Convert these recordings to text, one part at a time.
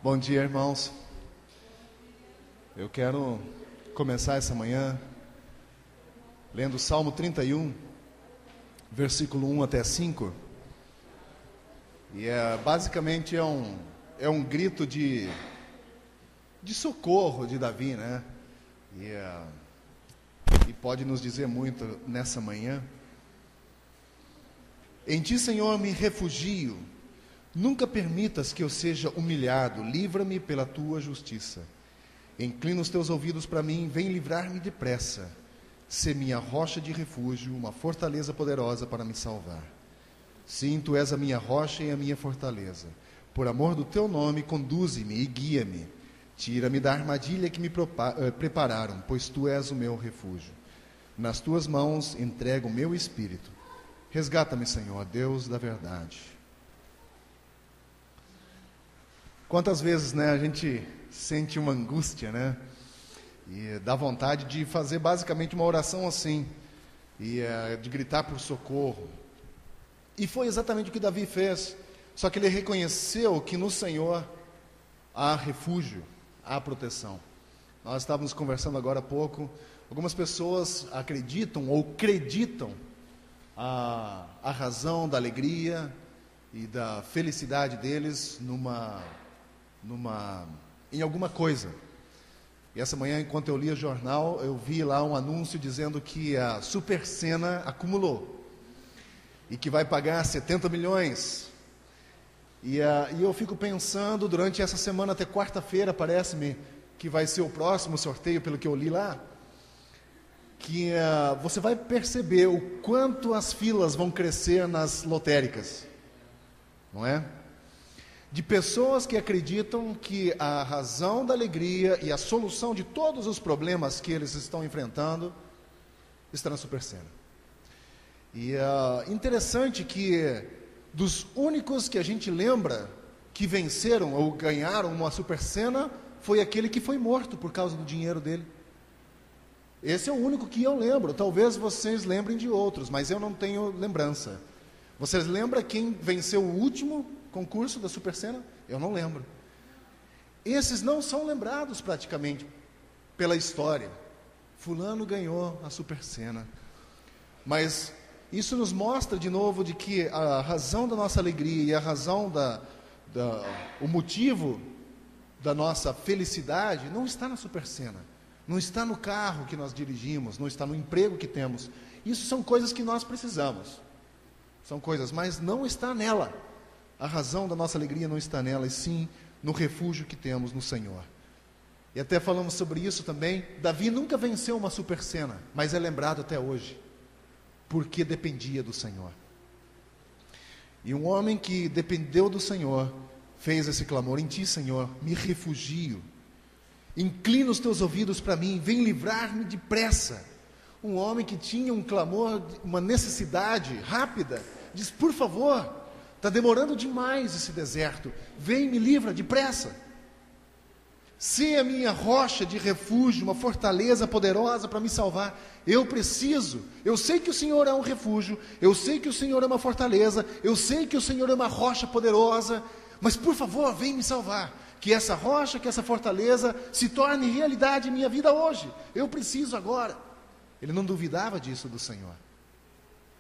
Bom dia, irmãos. Eu quero começar essa manhã lendo o Salmo 31, versículo 1 até 5. E basicamente é um grito de socorro de Davi, né? E pode nos dizer muito nessa manhã. Em ti, Senhor, me refugio. Nunca permitas que eu seja humilhado. Livra-me pela tua justiça. Inclina os teus ouvidos para mim, vem livrar-me depressa. Sê minha rocha de refúgio, uma fortaleza poderosa para me salvar. Sim, tu és a minha rocha e a minha fortaleza. Por amor do teu nome, conduze-me e guia-me. Tira-me da armadilha que me prepararam, pois tu és o meu refúgio. Nas tuas mãos entrego o meu espírito. Resgata-me, Senhor, Deus da verdade. Quantas vezes, a gente sente uma angústia, E dá vontade de fazer basicamente uma oração assim, de gritar por socorro. E foi exatamente o que Davi fez, só que ele reconheceu que no Senhor há refúgio, há proteção. Nós estávamos conversando agora há pouco, algumas pessoas acreditam ou acreditam a razão da alegria e da felicidade deles em alguma coisa. E essa manhã, enquanto eu lia o jornal, eu vi lá um anúncio dizendo que a Supersena acumulou e que vai pagar 70 milhões. E eu fico pensando, durante essa semana até quarta-feira, parece-me que vai ser o próximo sorteio, pelo que eu li lá, que você vai perceber o quanto as filas vão crescer nas lotéricas, não é? De pessoas que acreditam que a razão da alegria e a solução de todos os problemas que eles estão enfrentando está na Supersena. E é interessante que dos únicos que a gente lembra que venceram ou ganharam uma Supersena foi aquele que foi morto por causa do dinheiro dele. Esse é o único que eu lembro. Talvez vocês lembrem de outros, mas eu não tenho lembrança. Vocês lembram quem venceu o último concurso da Supersena? Eu não lembro. Esses não são lembrados praticamente pela história. Fulano ganhou a Supersena. Mas isso nos mostra de novo de que a razão da nossa alegria e a razão o motivo da nossa felicidade não está na Supersena, não está no carro que nós dirigimos, não está no emprego que temos. Isso são coisas que nós precisamos. São coisas, mas não está nela. A razão da nossa alegria não está nela, e sim no refúgio que temos no Senhor. E até falamos sobre isso também. Davi nunca venceu uma Supersena, mas é lembrado até hoje, porque dependia do Senhor. E um homem que dependeu do Senhor fez esse clamor: em ti, Senhor, me refugio. Inclina os teus ouvidos para mim, vem livrar-me depressa. Um homem que tinha um clamor, uma necessidade rápida, diz: por favor, está demorando demais esse deserto, vem, me livra depressa. Se a minha rocha de refúgio, uma fortaleza poderosa para me salvar, eu sei que o Senhor é um refúgio, eu sei que o Senhor é uma fortaleza, eu sei que o Senhor é uma rocha poderosa, mas por favor, vem me salvar, que essa rocha, que essa fortaleza se torne realidade em minha vida hoje, eu preciso agora. Ele não duvidava disso do Senhor,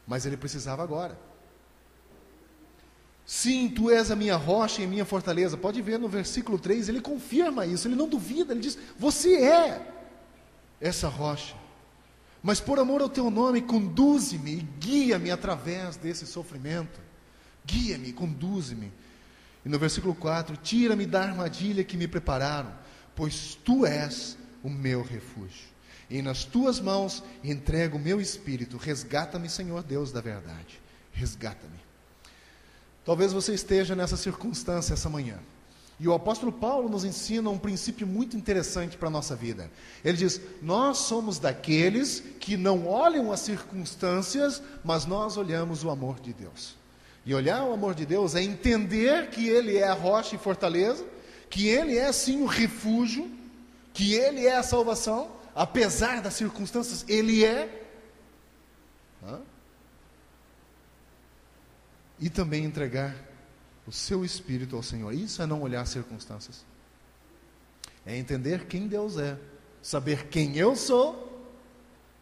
mas ele precisava agora. Sim, tu és a minha rocha e a minha fortaleza. Pode ver no versículo 3, ele confirma isso, ele não duvida, ele diz: você é essa rocha, mas por amor ao teu nome, conduze-me e guia-me através desse sofrimento. Guia-me, conduze-me. E no versículo 4, tira-me da armadilha que me prepararam, pois tu és o meu refúgio. E nas tuas mãos entrego o meu espírito. Resgata-me, Senhor Deus da verdade. Resgata-me. Talvez você esteja nessa circunstância essa manhã. E o apóstolo Paulo nos ensina um princípio muito interessante para a nossa vida. Ele diz: nós somos daqueles que não olham as circunstâncias, mas nós olhamos o amor de Deus. E olhar o amor de Deus é entender que Ele é a rocha e fortaleza, que Ele é sim o refúgio, que Ele é a salvação, apesar das circunstâncias, Ele é. E também entregar o seu espírito ao Senhor. Isso é não olhar as circunstâncias. É entender quem Deus é, saber quem eu sou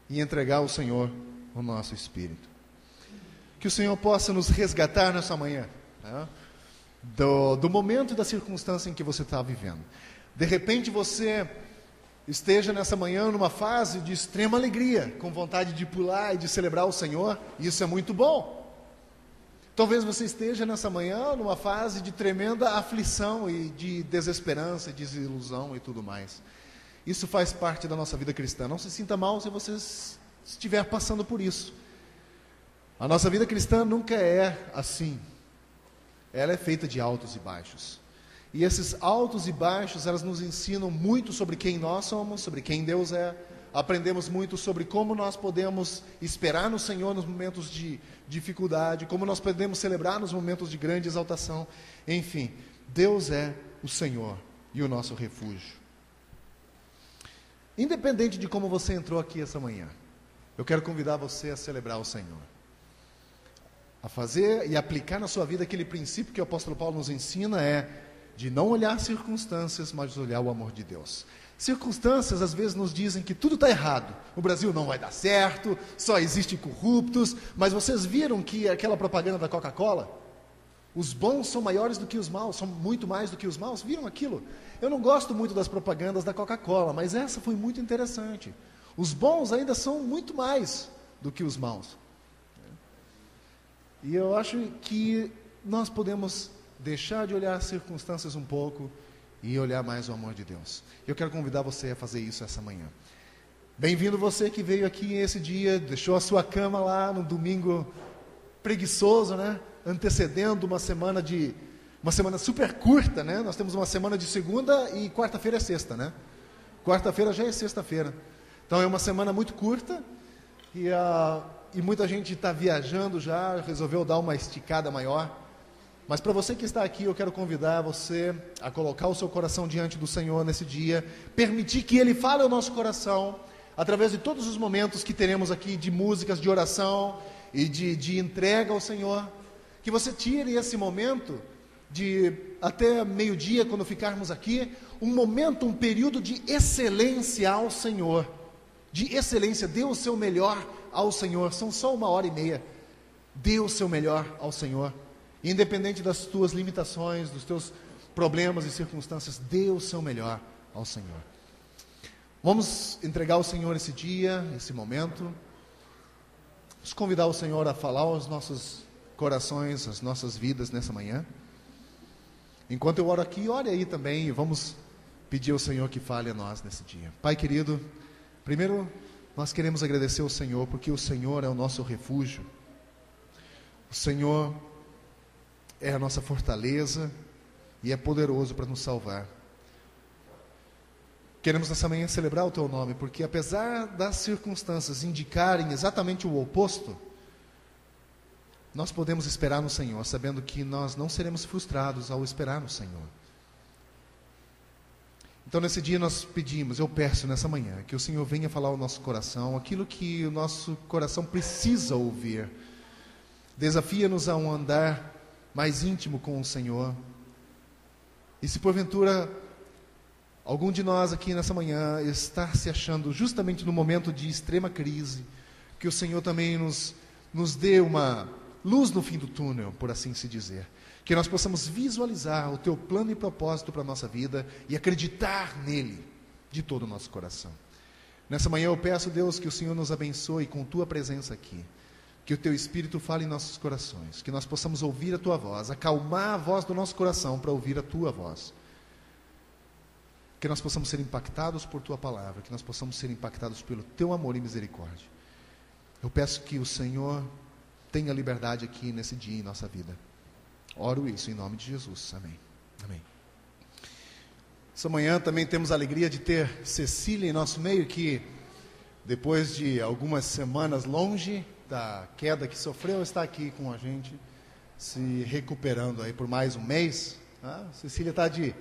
e entregar ao Senhor o nosso espírito. Que o Senhor possa nos resgatar nessa manhã, né? do momento e da circunstância em que você está vivendo. De repente você esteja nessa manhã numa fase de extrema alegria, com vontade de pular e de celebrar o Senhor, e isso é muito bom. Talvez você esteja nessa manhã numa fase de tremenda aflição e de desesperança, desilusão e tudo mais. Isso faz parte da nossa vida cristã. Não se sinta mal se você estiver passando por isso. A nossa vida cristã nunca é assim. Ela é feita de altos e baixos. E esses altos e baixos, elas nos ensinam muito sobre quem nós somos, sobre quem Deus é. Aprendemos muito sobre como nós podemos esperar no Senhor nos momentos de dificuldade, como nós podemos celebrar nos momentos de grande exaltação. Enfim, Deus é o Senhor e o nosso refúgio. Independente de como você entrou aqui essa manhã, eu quero convidar você a celebrar o Senhor. A fazer e aplicar na sua vida aquele princípio que o apóstolo Paulo nos ensina, de não olhar circunstâncias, mas olhar o amor de Deus. Circunstâncias às vezes nos dizem que tudo está errado, o Brasil não vai dar certo, só existem corruptos, mas vocês viram que aquela propaganda da Coca-Cola, os bons são maiores do que os maus, são muito mais do que os maus, viram aquilo? Eu não gosto muito das propagandas da Coca-Cola, mas essa foi muito interessante. Os bons ainda são muito mais do que os maus. E eu acho que nós podemos deixar de olhar as circunstâncias um pouco e olhar mais o amor de Deus. Eu quero convidar você a fazer isso essa manhã. Bem-vindo você que veio aqui esse dia, deixou a sua cama lá no domingo preguiçoso, né? Antecedendo uma semana super curta, né? Nós temos uma semana de segunda e quarta-feira é sexta, né? Quarta-feira já é sexta-feira. Então é uma semana muito curta e muita gente está viajando já, resolveu dar uma esticada maior. Mas para você que está aqui, eu quero convidar você a colocar o seu coração diante do Senhor nesse dia, permitir que Ele fale ao nosso coração, através de todos os momentos que teremos aqui de músicas, de oração e de entrega ao Senhor, que você tire esse momento de até meio-dia, quando ficarmos aqui, um período de excelência ao Senhor, de excelência. Dê o seu melhor ao Senhor, são só 1h30, dê o seu melhor ao Senhor. Independente das tuas limitações, dos teus problemas e circunstâncias, dê o seu melhor ao Senhor. Vamos entregar ao Senhor esse dia, esse momento. Vamos convidar o Senhor a falar aos nossos corações, às nossas vidas nessa manhã. Enquanto eu oro aqui, ore aí também e vamos pedir ao Senhor que fale a nós nesse dia. Pai querido, primeiro nós queremos agradecer ao Senhor, porque o Senhor é o nosso refúgio. O Senhor é a nossa fortaleza e é poderoso para nos salvar. Queremos nessa manhã celebrar o Teu nome, porque apesar das circunstâncias indicarem exatamente o oposto, nós podemos esperar no Senhor, sabendo que nós não seremos frustrados ao esperar no Senhor. Então nesse dia nós pedimos, eu peço nessa manhã, que o Senhor venha falar ao nosso coração, aquilo que o nosso coração precisa ouvir. Desafia-nos a um andar mais íntimo com o Senhor. E se porventura algum de nós aqui nessa manhã está se achando justamente no momento de extrema crise, que o Senhor também nos dê uma luz no fim do túnel, por assim se dizer. Que nós possamos visualizar o Teu plano e propósito para a nossa vida e acreditar nele de todo o nosso coração. Nessa manhã eu peço, Deus, que o Senhor nos abençoe com Tua presença aqui. Que o Teu Espírito fale em nossos corações, que nós possamos ouvir a Tua voz, acalmar a voz do nosso coração para ouvir a Tua voz. Que nós possamos ser impactados por Tua palavra, que nós possamos ser impactados pelo Teu amor e misericórdia. Eu peço que o Senhor tenha liberdade aqui nesse dia em nossa vida. Oro isso em nome de Jesus. Amém. Amém. Essa manhã também temos a alegria de ter Cecília em nosso meio, que depois de algumas semanas longe da queda que sofreu, está aqui com a gente, se recuperando aí por mais um mês. Cecília está de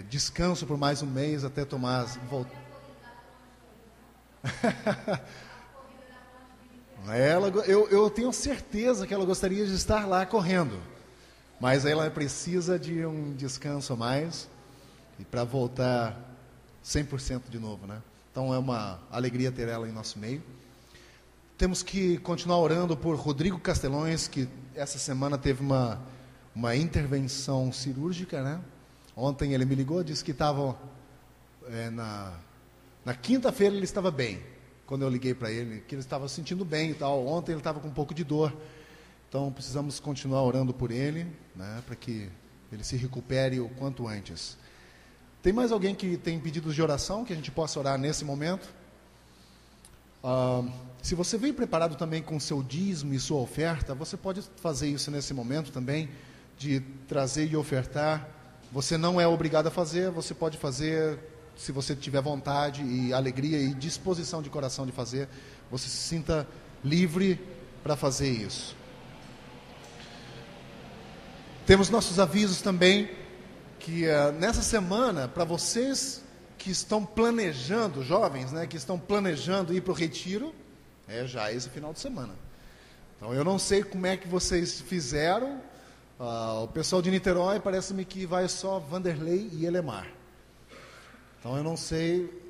descanso por mais um mês até tomar volta. Eu tenho certeza que ela gostaria de estar lá correndo, Mas ela precisa de um descanso a mais e para voltar 100% de novo, né? Então é uma alegria ter ela em nosso meio. Temos que continuar orando por Rodrigo Castelões, que essa semana teve uma intervenção cirúrgica, né? Ontem ele me ligou, disse que estava na quinta-feira ele estava bem. Quando eu liguei para ele, que ele estava se sentindo bem e tal. Ontem ele estava com um pouco de dor. Então precisamos continuar orando por ele, né? Para que ele se recupere o quanto antes. Tem mais alguém que tem pedidos de oração que a gente possa orar nesse momento? Se você veio preparado também com seu dízimo e sua oferta, você pode fazer isso nesse momento também, de trazer e ofertar. Você não é obrigado a fazer, você pode fazer se você tiver vontade e alegria e disposição de coração de fazer. Você se sinta livre para fazer isso. Temos nossos avisos também, que nessa semana, para vocês que estão planejando, jovens, né, que estão planejando ir para o retiro, já esse final de semana. Então eu não sei como é que vocês fizeram. O pessoal de Niterói parece-me que vai só Vanderlei e Elemar. Então eu não sei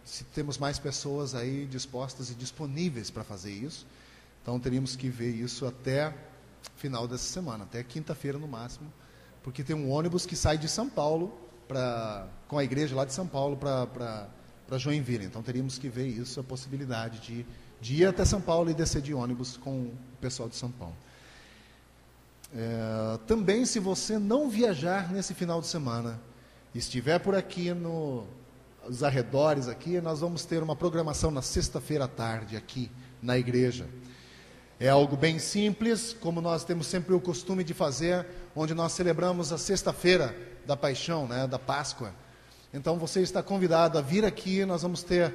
se temos mais pessoas aí dispostas e disponíveis para fazer isso. Então teríamos que ver isso até final dessa semana, até quinta-feira no máximo, porque tem um ônibus que sai de São Paulo com a igreja lá de São Paulo para Joinville. Então teríamos que ver isso, a possibilidade de ir até São Paulo e descer de ônibus com o pessoal de São Paulo. Também, se você não viajar nesse final de semana, estiver por aqui nos arredores aqui, nós vamos ter uma programação na sexta-feira à tarde aqui na igreja. É algo bem simples, como nós temos sempre o costume de fazer, onde nós celebramos a sexta-feira da Paixão, né, da Páscoa. Então você está convidado a vir aqui. Nós vamos ter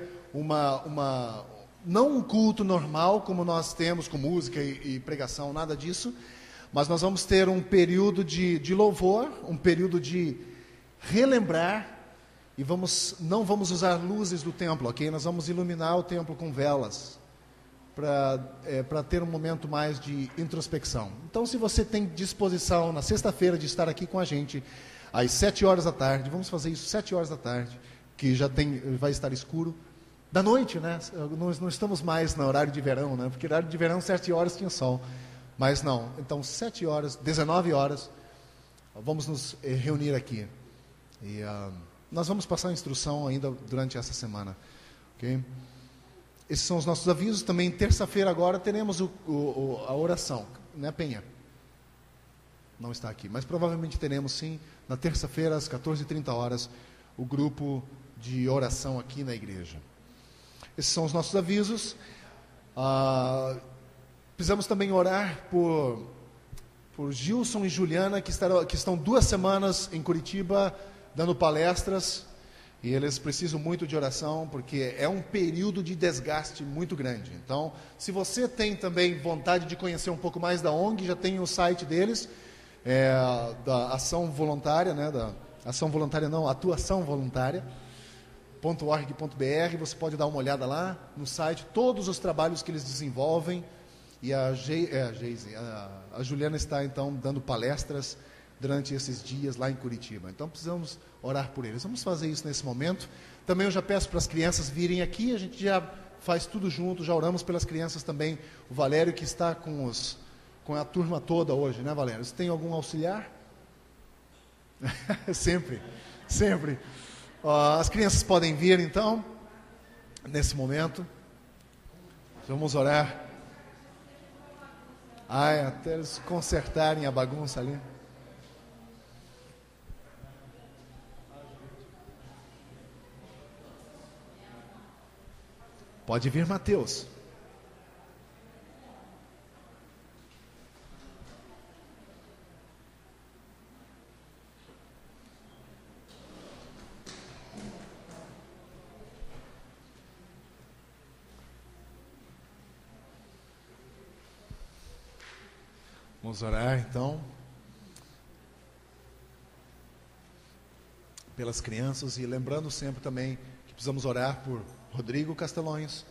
não um culto normal como nós temos com música e pregação, nada disso, mas nós vamos ter um período de louvor, um período de relembrar, e não vamos usar luzes do templo, ok? Nós vamos iluminar o templo com velas, para ter um momento mais de introspecção. Então, se você tem disposição na sexta-feira de estar aqui com a gente, às 7 horas da tarde, vamos fazer isso 7 horas da tarde, que vai estar escuro, da noite, né? Nós não estamos mais no horário de verão, né? Porque no horário de verão, 7 horas tinha sol, mas não. Então, 7 horas, 19 horas, vamos nos reunir aqui. E nós vamos passar a instrução ainda durante essa semana, ok? Esses são os nossos avisos. Também terça-feira agora teremos a oração, né, Penha? Não está aqui, mas provavelmente teremos sim, na terça-feira às 14h30, o grupo de oração aqui na igreja. Esses são os nossos avisos. Precisamos também orar por Gilson e Juliana, que estão 2 semanas em Curitiba dando palestras. E eles precisam muito de oração, porque é um período de desgaste muito grande. Então, se você tem também vontade de conhecer um pouco mais da ONG, já tem o site deles, da Ação Voluntária, né, Atuação Voluntária.org.br. Você pode dar uma olhada lá no site, todos os trabalhos que eles desenvolvem. E a Juliana está, então, dando palestras durante esses dias lá em Curitiba. Então precisamos orar por eles. Vamos fazer isso nesse momento. Também eu já peço para as crianças virem aqui, a gente já faz tudo junto, já oramos pelas crianças também. O Valério, que está com a turma toda hoje, né, Valério? Você tem algum auxiliar? Sempre. As crianças podem vir, então, nesse momento. Vamos orar. Até eles consertarem a bagunça ali. Pode vir, Mateus. Vamos orar, então, pelas crianças, e lembrando sempre também que precisamos orar por Rodrigo Castelões,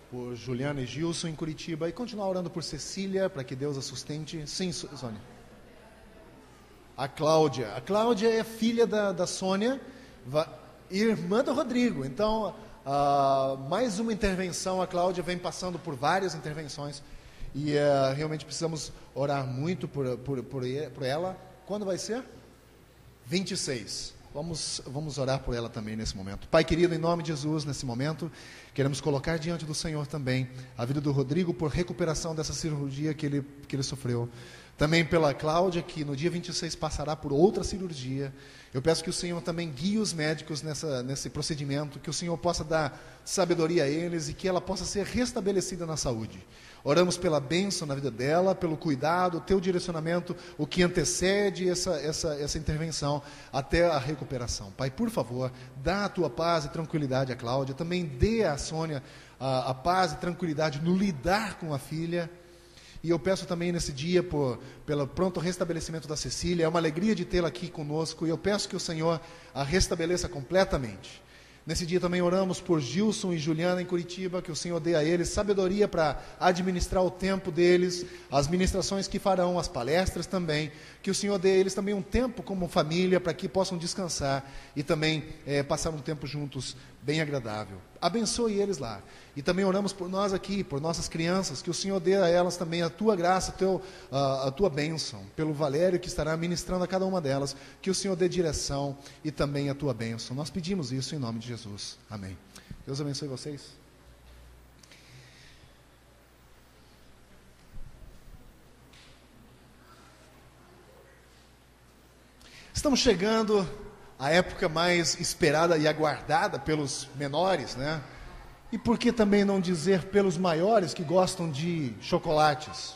por Juliana e Gilson em Curitiba, e continuar orando por Cecília, para que Deus a sustente. Sim, Sônia. a Cláudia. A Cláudia é filha da Sônia, irmã do Rodrigo. Então, mais uma intervenção. A Cláudia vem passando por várias intervenções. E realmente precisamos orar muito por ela. Quando vai ser? 26. Vamos orar por ela também nesse momento. Pai querido, em nome de Jesus, nesse momento, queremos colocar diante do Senhor também a vida do Rodrigo por recuperação dessa cirurgia que ele sofreu. Também pela Cláudia, que no dia 26 passará por outra cirurgia. Eu peço que o Senhor também guie os médicos nesse procedimento, que o Senhor possa dar sabedoria a eles e que ela possa ser restabelecida na saúde. Oramos pela bênção na vida dela, pelo cuidado, o teu direcionamento, o que antecede essa intervenção até a recuperação. Pai, por favor, dá a tua paz e tranquilidade a Cláudia. Também dê à Sônia a paz e tranquilidade no lidar com a filha. E eu peço também nesse dia pelo pronto restabelecimento da Cecília. É uma alegria de tê-la aqui conosco e eu peço que o Senhor a restabeleça completamente. Nesse dia também oramos por Gilson e Juliana em Curitiba, que o Senhor dê a eles sabedoria para administrar o tempo deles, as ministrações que farão, as palestras também, que o Senhor dê a eles também um tempo como família, para que possam descansar e também passar um tempo juntos bem agradável. Abençoe eles lá. E também oramos por nós aqui, por nossas crianças, que o Senhor dê a elas também a tua graça, a tua bênção, pelo Valério que estará ministrando a cada uma delas, que o Senhor dê direção e também a tua bênção. Nós pedimos isso em nome de Jesus. Amém. Deus abençoe vocês. Estamos chegando à época mais esperada e aguardada pelos menores, né? E por que também não dizer pelos maiores que gostam de chocolates?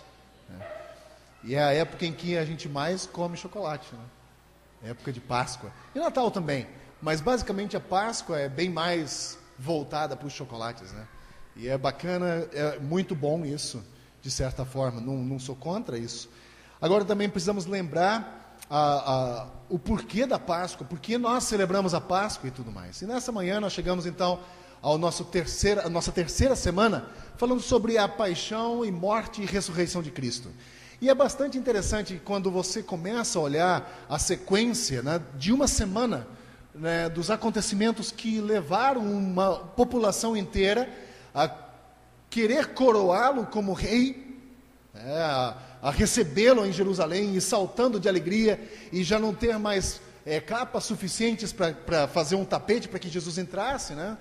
Né? E é a época em que a gente mais come chocolate, né? É a época de Páscoa. E Natal também. Mas basicamente a Páscoa é bem mais voltada para os chocolates, né? E é bacana, é muito bom isso, de certa forma. Não sou contra isso. Agora também precisamos lembrar o porquê da Páscoa, porque nós celebramos a Páscoa e tudo mais. E nessa manhã nós chegamos então a nossa terceira semana, falando sobre a paixão e morte e ressurreição de Cristo. E é bastante interessante quando você começa a olhar a sequência, né, de uma semana, né, dos acontecimentos que levaram uma população inteira a querer coroá-lo como rei, a recebê-lo em Jerusalém e saltando de alegria e já não ter mais capas suficientes para fazer um tapete para que Jesus entrasse, né?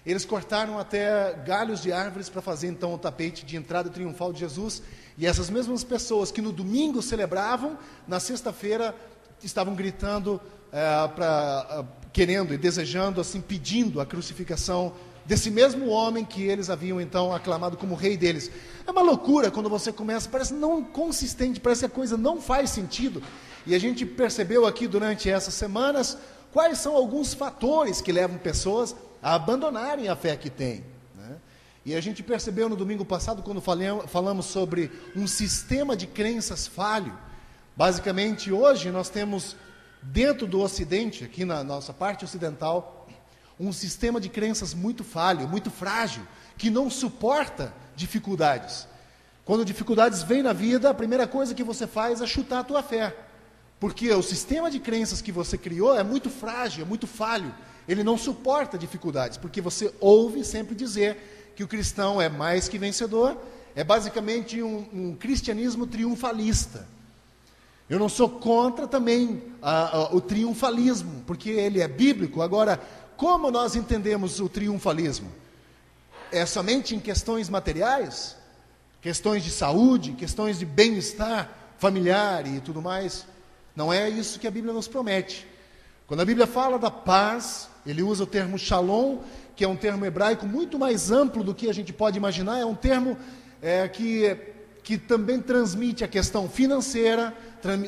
Eles cortaram até galhos de árvores para fazer então o tapete de entrada triunfal de Jesus. E essas mesmas pessoas que no domingo celebravam, na sexta-feira estavam gritando, querendo e desejando, assim, pedindo a crucificação desse mesmo homem que eles haviam então aclamado como rei deles. É uma loucura quando você começa, parece não consistente, parece que a coisa não faz sentido. E a gente percebeu aqui durante essas semanas quais são alguns fatores que levam pessoas a abandonarem a fé que têm, né? E a gente percebeu no domingo passado, quando falamos sobre um sistema de crenças falho. Basicamente, hoje nós temos, dentro do Ocidente, aqui na nossa parte ocidental, um sistema de crenças muito falho, muito frágil, que não suporta dificuldades. Quando dificuldades vêm na vida, a primeira coisa que você faz é chutar a tua fé. Porque o sistema de crenças que você criou é muito frágil, é muito falho. Ele não suporta dificuldades, porque você ouve sempre dizer que o cristão é mais que vencedor. É basicamente um cristianismo triunfalista. Eu não sou contra também o triunfalismo, porque ele é bíblico. Agora, como nós entendemos o triunfalismo? É somente em questões materiais? Questões de saúde, questões de bem-estar familiar e tudo mais? Não é isso que a Bíblia nos promete. Quando a Bíblia fala da paz, ele usa o termo shalom, que é um termo hebraico muito mais amplo do que a gente pode imaginar. É um termo que também transmite a questão financeira,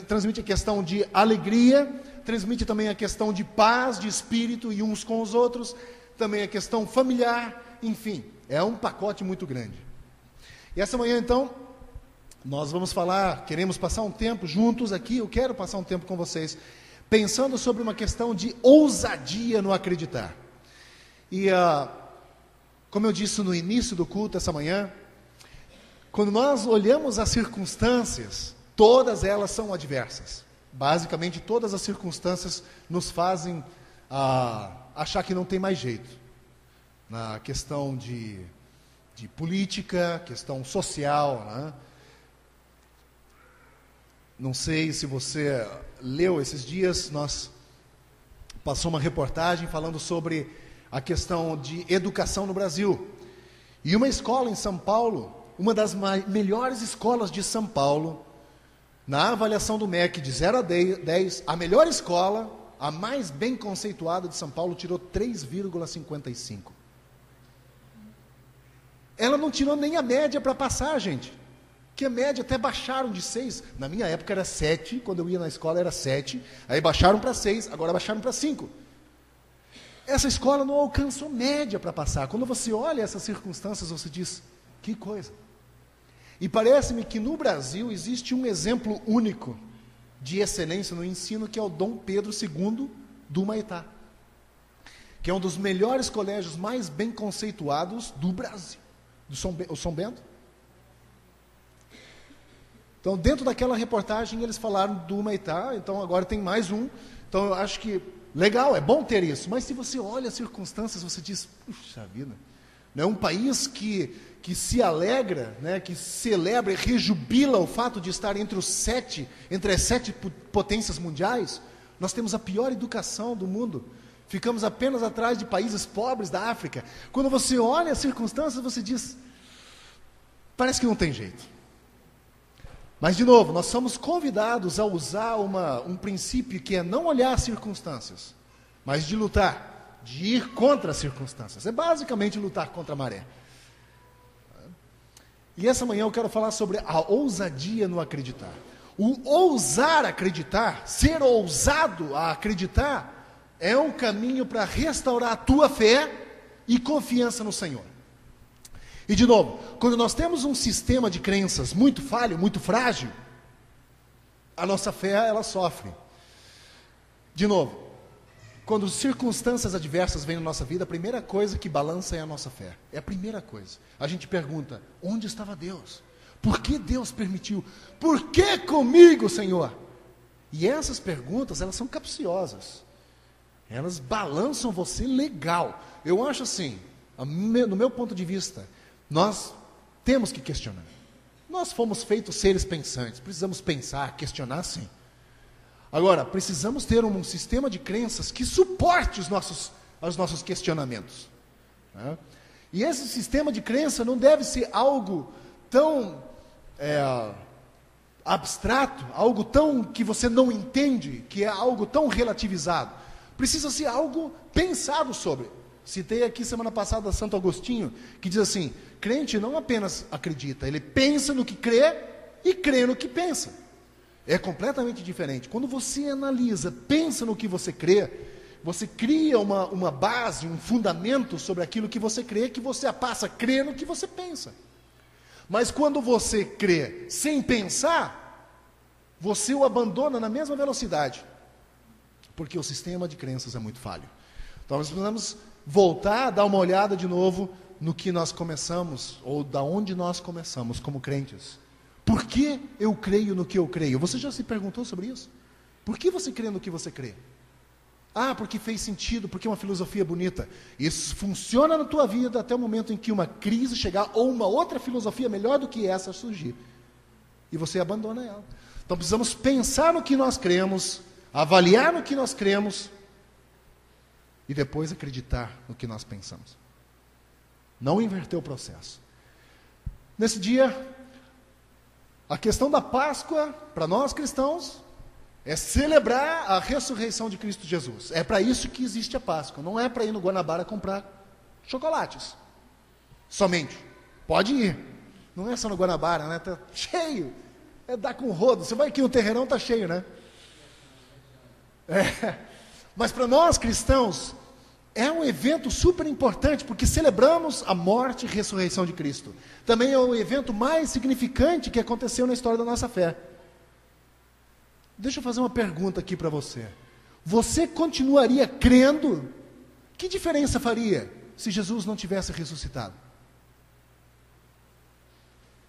transmite a questão de alegria, transmite também a questão de paz, de espírito e uns com os outros, também a questão familiar, enfim, é um pacote muito grande. E essa manhã, então, nós vamos queremos passar um tempo juntos aqui, eu quero passar um tempo com vocês, pensando sobre uma questão de ousadia no acreditar. E, como eu disse no início do culto essa manhã, quando nós olhamos as circunstâncias, todas elas são adversas. Basicamente, todas as circunstâncias nos fazem achar que não tem mais jeito. Na questão de política, questão social, né? Não sei se você leu esses dias, passou uma reportagem falando sobre a questão de educação no Brasil. E uma escola em São Paulo, uma das melhores escolas de São Paulo, na avaliação do MEC de 0 a 10, a melhor escola, a mais bem conceituada de São Paulo, tirou 3,55. Ela não tirou nem a média para passar, gente. Que a média até baixaram de 6. Na minha época era 7, quando eu ia na escola era 7. Aí baixaram para 6, agora baixaram para 5. Essa escola não alcançou média para passar. Quando você olha essas circunstâncias, você diz, que coisa. E parece-me que no Brasil existe um exemplo único de excelência no ensino, que é o Dom Pedro II do Humaitá, que é um dos melhores colégios mais bem conceituados do Brasil. O São Bento. Então, dentro daquela reportagem, eles falaram do Humaitá, então agora tem mais um. Então, eu acho que legal, é bom ter isso, mas se você olha as circunstâncias, você diz, puxa vida, não é um país que se alegra, né, que celebra e rejubila o fato de estar entre as 7 potências mundiais. Nós temos a pior educação do mundo, ficamos apenas atrás de países pobres da África. Quando você olha as circunstâncias, você diz, parece que não tem jeito. Mas, de novo, nós somos convidados a usar um princípio que é não olhar as circunstâncias, mas de lutar, de ir contra as circunstâncias. É basicamente lutar contra a maré. E essa manhã eu quero falar sobre a ousadia no acreditar. O ousar acreditar, ser ousado a acreditar, é um caminho para restaurar a tua fé e confiança no Senhor. E de novo, quando nós temos um sistema de crenças muito falho, muito frágil, a nossa fé, ela sofre. De novo, quando circunstâncias adversas vêm na nossa vida, a primeira coisa que balança é a nossa fé. É a primeira coisa. A gente pergunta, onde estava Deus? Por que Deus permitiu? Por que comigo, Senhor? E essas perguntas, elas são capciosas. Elas balançam você legal. Eu acho assim, no meu ponto de vista, nós temos que questionar. Nós fomos feitos seres pensantes, precisamos pensar, questionar sim. Agora, precisamos ter um sistema de crenças que suporte os nossos questionamentos. Né? E esse sistema de crença não deve ser algo tão abstrato, algo tão que você não entende, que é algo tão relativizado. Precisa ser algo pensado sobre. Citei aqui semana passada Santo Agostinho, que diz assim, crente não apenas acredita, ele pensa no que crê e crê no que pensa. É completamente diferente. Quando você analisa, pensa no que você crê, você cria uma base, um fundamento sobre aquilo que você crê, que você passa a crer no que você pensa. Mas quando você crê sem pensar, você o abandona na mesma velocidade, porque o sistema de crenças é muito falho. Então nós precisamos voltar, dar uma olhada de novo no que nós começamos, ou da onde nós começamos como crentes. Por que eu creio no que eu creio? Você já se perguntou sobre isso? Por que você crê no que você crê? Ah, porque fez sentido, porque é uma filosofia bonita. Isso funciona na tua vida até o momento em que uma crise chegar, ou uma outra filosofia melhor do que essa surgir. E você abandona ela. Então precisamos pensar no que nós cremos, avaliar no que nós cremos, e depois acreditar no que nós pensamos. Não inverter o processo. Nesse dia, a questão da Páscoa, para nós cristãos, é celebrar a ressurreição de Cristo Jesus. É para isso que existe a Páscoa. Não é para ir no Guanabara comprar chocolates. Somente. Pode ir. Não é só no Guanabara, né? Está cheio. É dar com rodo. Você vai aqui no Terreirão, está cheio, né? Mas para nós cristãos, é um evento super importante, porque celebramos a morte e ressurreição de Cristo. Também é o evento mais significante que aconteceu na história da nossa fé. Deixa eu fazer uma pergunta aqui para você. Você continuaria crendo? Que diferença faria se Jesus não tivesse ressuscitado?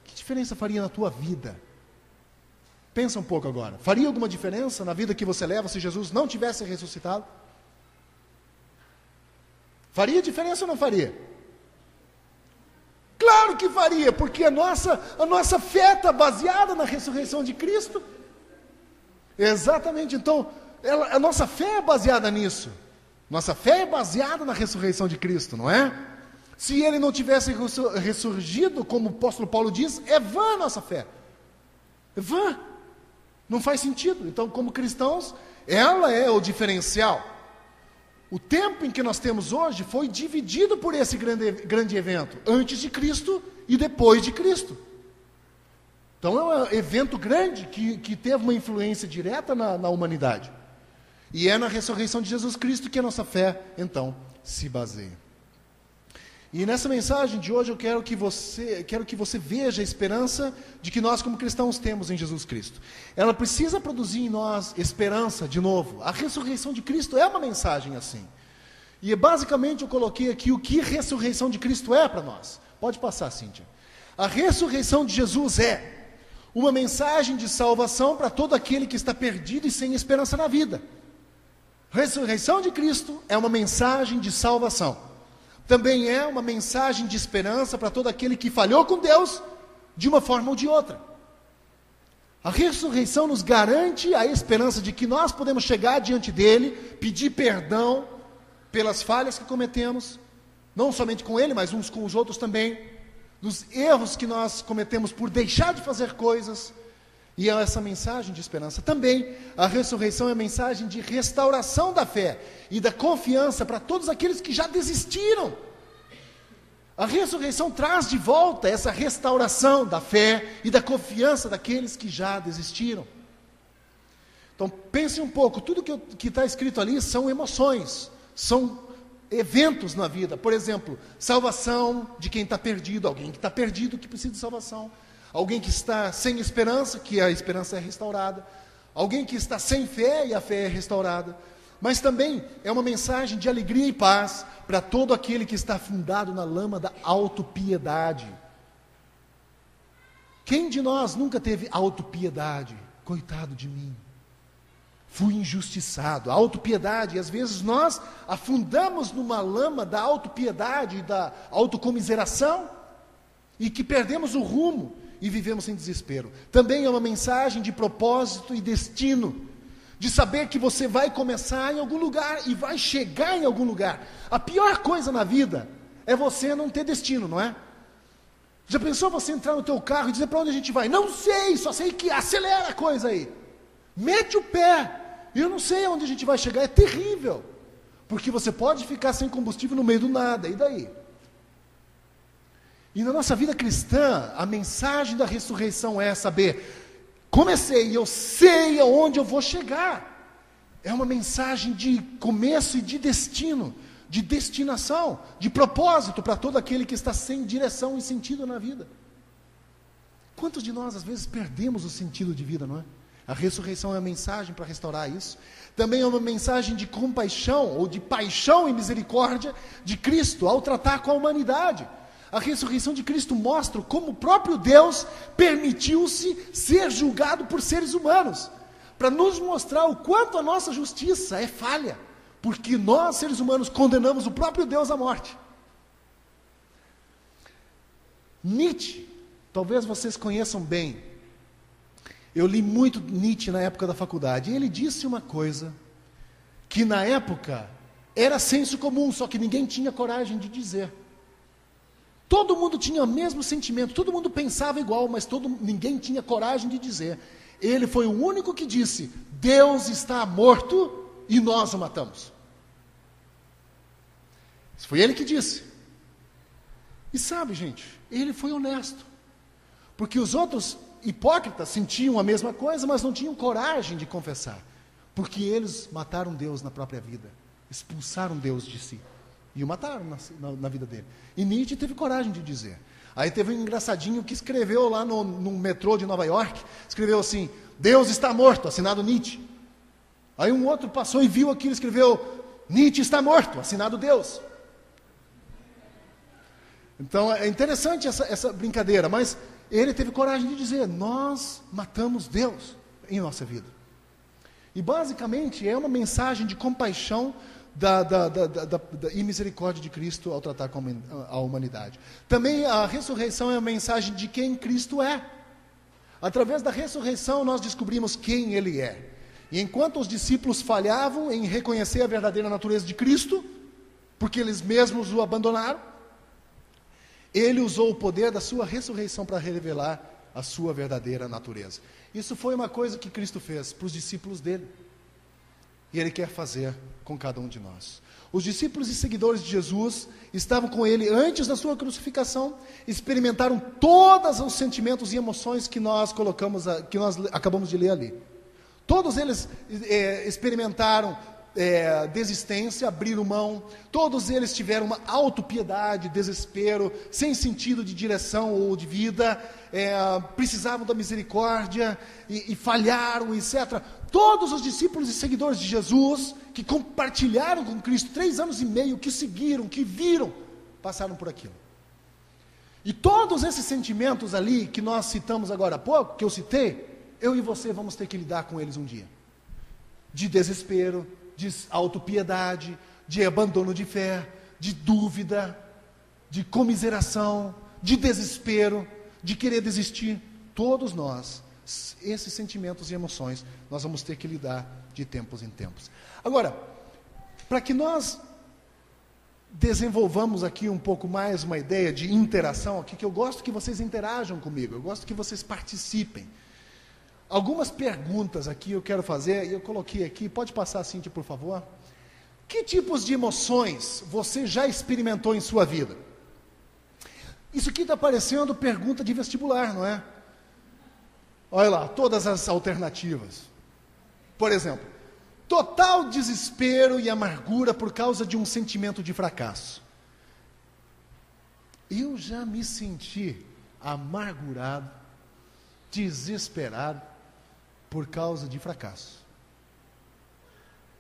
Que diferença faria na tua vida? Pensa um pouco agora. Faria alguma diferença na vida que você leva se Jesus não tivesse ressuscitado? Faria diferença ou não faria? Claro que faria, porque a nossa fé está baseada na ressurreição de Cristo. Exatamente, então, a nossa fé é baseada nisso. Nossa fé é baseada na ressurreição de Cristo, não é? Se ele não tivesse ressurgido, como o apóstolo Paulo diz, é vã a nossa fé. É vã. Não faz sentido. Então, como cristãos, ela é o diferencial. O tempo em que nós temos hoje foi dividido por esse grande evento, antes de Cristo e depois de Cristo. Então é um evento grande que teve uma influência direta na humanidade. E é na ressurreição de Jesus Cristo que a nossa fé, então, se baseia. E nessa mensagem de hoje eu quero que você veja a esperança de que nós como cristãos temos em Jesus Cristo. Ela precisa produzir em nós esperança de novo. A ressurreição de Cristo é uma mensagem assim. E basicamente eu coloquei aqui o que a ressurreição de Cristo é para nós. Pode passar, Cíntia. A ressurreição de Jesus é uma mensagem de salvação para todo aquele que está perdido e sem esperança na vida. A ressurreição de Cristo é uma mensagem de salvação. Também é uma mensagem de esperança para todo aquele que falhou com Deus de uma forma ou de outra. A ressurreição nos garante a esperança de que nós podemos chegar diante dele, pedir perdão pelas falhas que cometemos, não somente com ele, mas uns com os outros também, dos erros que nós cometemos por deixar de fazer coisas. E é essa mensagem de esperança. Também a ressurreição é a mensagem de restauração da fé e da confiança para todos aqueles que já desistiram. A ressurreição traz de volta essa restauração da fé e da confiança daqueles que já desistiram. Então pense um pouco, tudo que está escrito ali são emoções, são eventos na vida. Por exemplo, salvação de quem está perdido, alguém que está perdido que precisa de salvação. Alguém que está sem esperança, que a esperança é restaurada. Alguém que está sem fé e a fé é restaurada. Mas também é uma mensagem de alegria e paz para todo aquele que está afundado na lama da autopiedade. Quem de nós nunca teve autopiedade? Coitado de mim. Fui injustiçado. A autopiedade, às vezes nós afundamos numa lama da autopiedade e da autocomiseração e que perdemos o rumo e vivemos em desespero. Também é uma mensagem de propósito e destino, de saber que você vai começar em algum lugar e vai chegar em algum lugar. A pior coisa na vida é você não ter destino, não é? Já pensou você entrar no teu carro e dizer para onde a gente vai? Não sei, só sei que acelera a coisa aí. Mete o pé. Eu não sei aonde a gente vai chegar, é terrível. Porque você pode ficar sem combustível no meio do nada, e daí? E na nossa vida cristã, a mensagem da ressurreição é saber, comecei, eu sei aonde eu vou chegar. É uma mensagem de começo e de destino, de destinação, de propósito para todo aquele que está sem direção e sentido na vida. Quantos de nós às vezes perdemos o sentido de vida, não é? A ressurreição é uma mensagem para restaurar isso. Também é uma mensagem de compaixão, ou de paixão e misericórdia de Cristo ao tratar com a humanidade. A ressurreição de Cristo mostra como o próprio Deus permitiu-se ser julgado por seres humanos, para nos mostrar o quanto a nossa justiça é falha, porque nós, seres humanos, condenamos o próprio Deus à morte. Nietzsche, talvez vocês conheçam bem, eu li muito Nietzsche na época da faculdade, e ele disse uma coisa que na época era senso comum, só que ninguém tinha coragem de dizer. Todo mundo tinha o mesmo sentimento, todo mundo pensava igual, mas ninguém tinha coragem de dizer. Ele foi o único que disse, Deus está morto e nós o matamos. Isso foi ele que disse. E sabe, gente, ele foi honesto. Porque os outros hipócritas sentiam a mesma coisa, mas não tinham coragem de confessar. Porque eles mataram Deus na própria vida, expulsaram Deus de si. E o mataram na vida dele. E Nietzsche teve coragem de dizer. Aí teve um engraçadinho que escreveu lá no metrô de Nova York, escreveu assim, Deus está morto, assinado Nietzsche. Aí um outro passou e viu aquilo, escreveu, Nietzsche está morto, assinado Deus. Então é interessante essa brincadeira, mas ele teve coragem de dizer: nós matamos Deus em nossa vida. E basicamente é uma mensagem de compaixão e misericórdia de Cristo ao tratar com a humanidade. Também a ressurreição é a mensagem de quem Cristo é. Através da ressurreição nós descobrimos quem Ele é. E enquanto os discípulos falhavam em reconhecer a verdadeira natureza de Cristo, porque eles mesmos o abandonaram, Ele usou o poder da sua ressurreição para revelar a sua verdadeira natureza. Isso foi uma coisa que Cristo fez para os discípulos dele. E Ele quer fazer com cada um de nós. Os discípulos e seguidores de Jesus estavam com Ele antes da sua crucificação, experimentaram todos os sentimentos e emoções que nós acabamos de ler ali. Todos eles experimentaram desistência, abriram mão. Todos eles tiveram uma autopiedade, desespero, sem sentido de direção ou de vida, precisavam da misericórdia e falharam, etc. Todos os discípulos e seguidores de Jesus, que compartilharam com Cristo 3 anos e meio, que seguiram, que viram, passaram por aquilo. E todos esses sentimentos ali, que nós citamos agora há pouco, que eu citei, eu e você vamos ter que lidar com eles um dia. De desespero, de autopiedade, de abandono de fé, de dúvida, de comiseração, de desespero, de querer desistir. Todos nós, esses sentimentos e emoções, nós vamos ter que lidar de tempos em tempos. Agora, para que nós desenvolvamos aqui um pouco mais uma ideia de interação aqui, que eu gosto que vocês interajam comigo, eu gosto que vocês participem. Algumas perguntas aqui eu quero fazer, e eu coloquei aqui, pode passar, Cíntia, por favor? Que tipos de emoções você já experimentou em sua vida? Isso aqui está parecendo pergunta de vestibular, não é? Olha lá, todas as alternativas. Por exemplo, total desespero e amargura por causa de um sentimento de fracasso. Eu já me senti amargurado, desesperado, por causa de fracasso.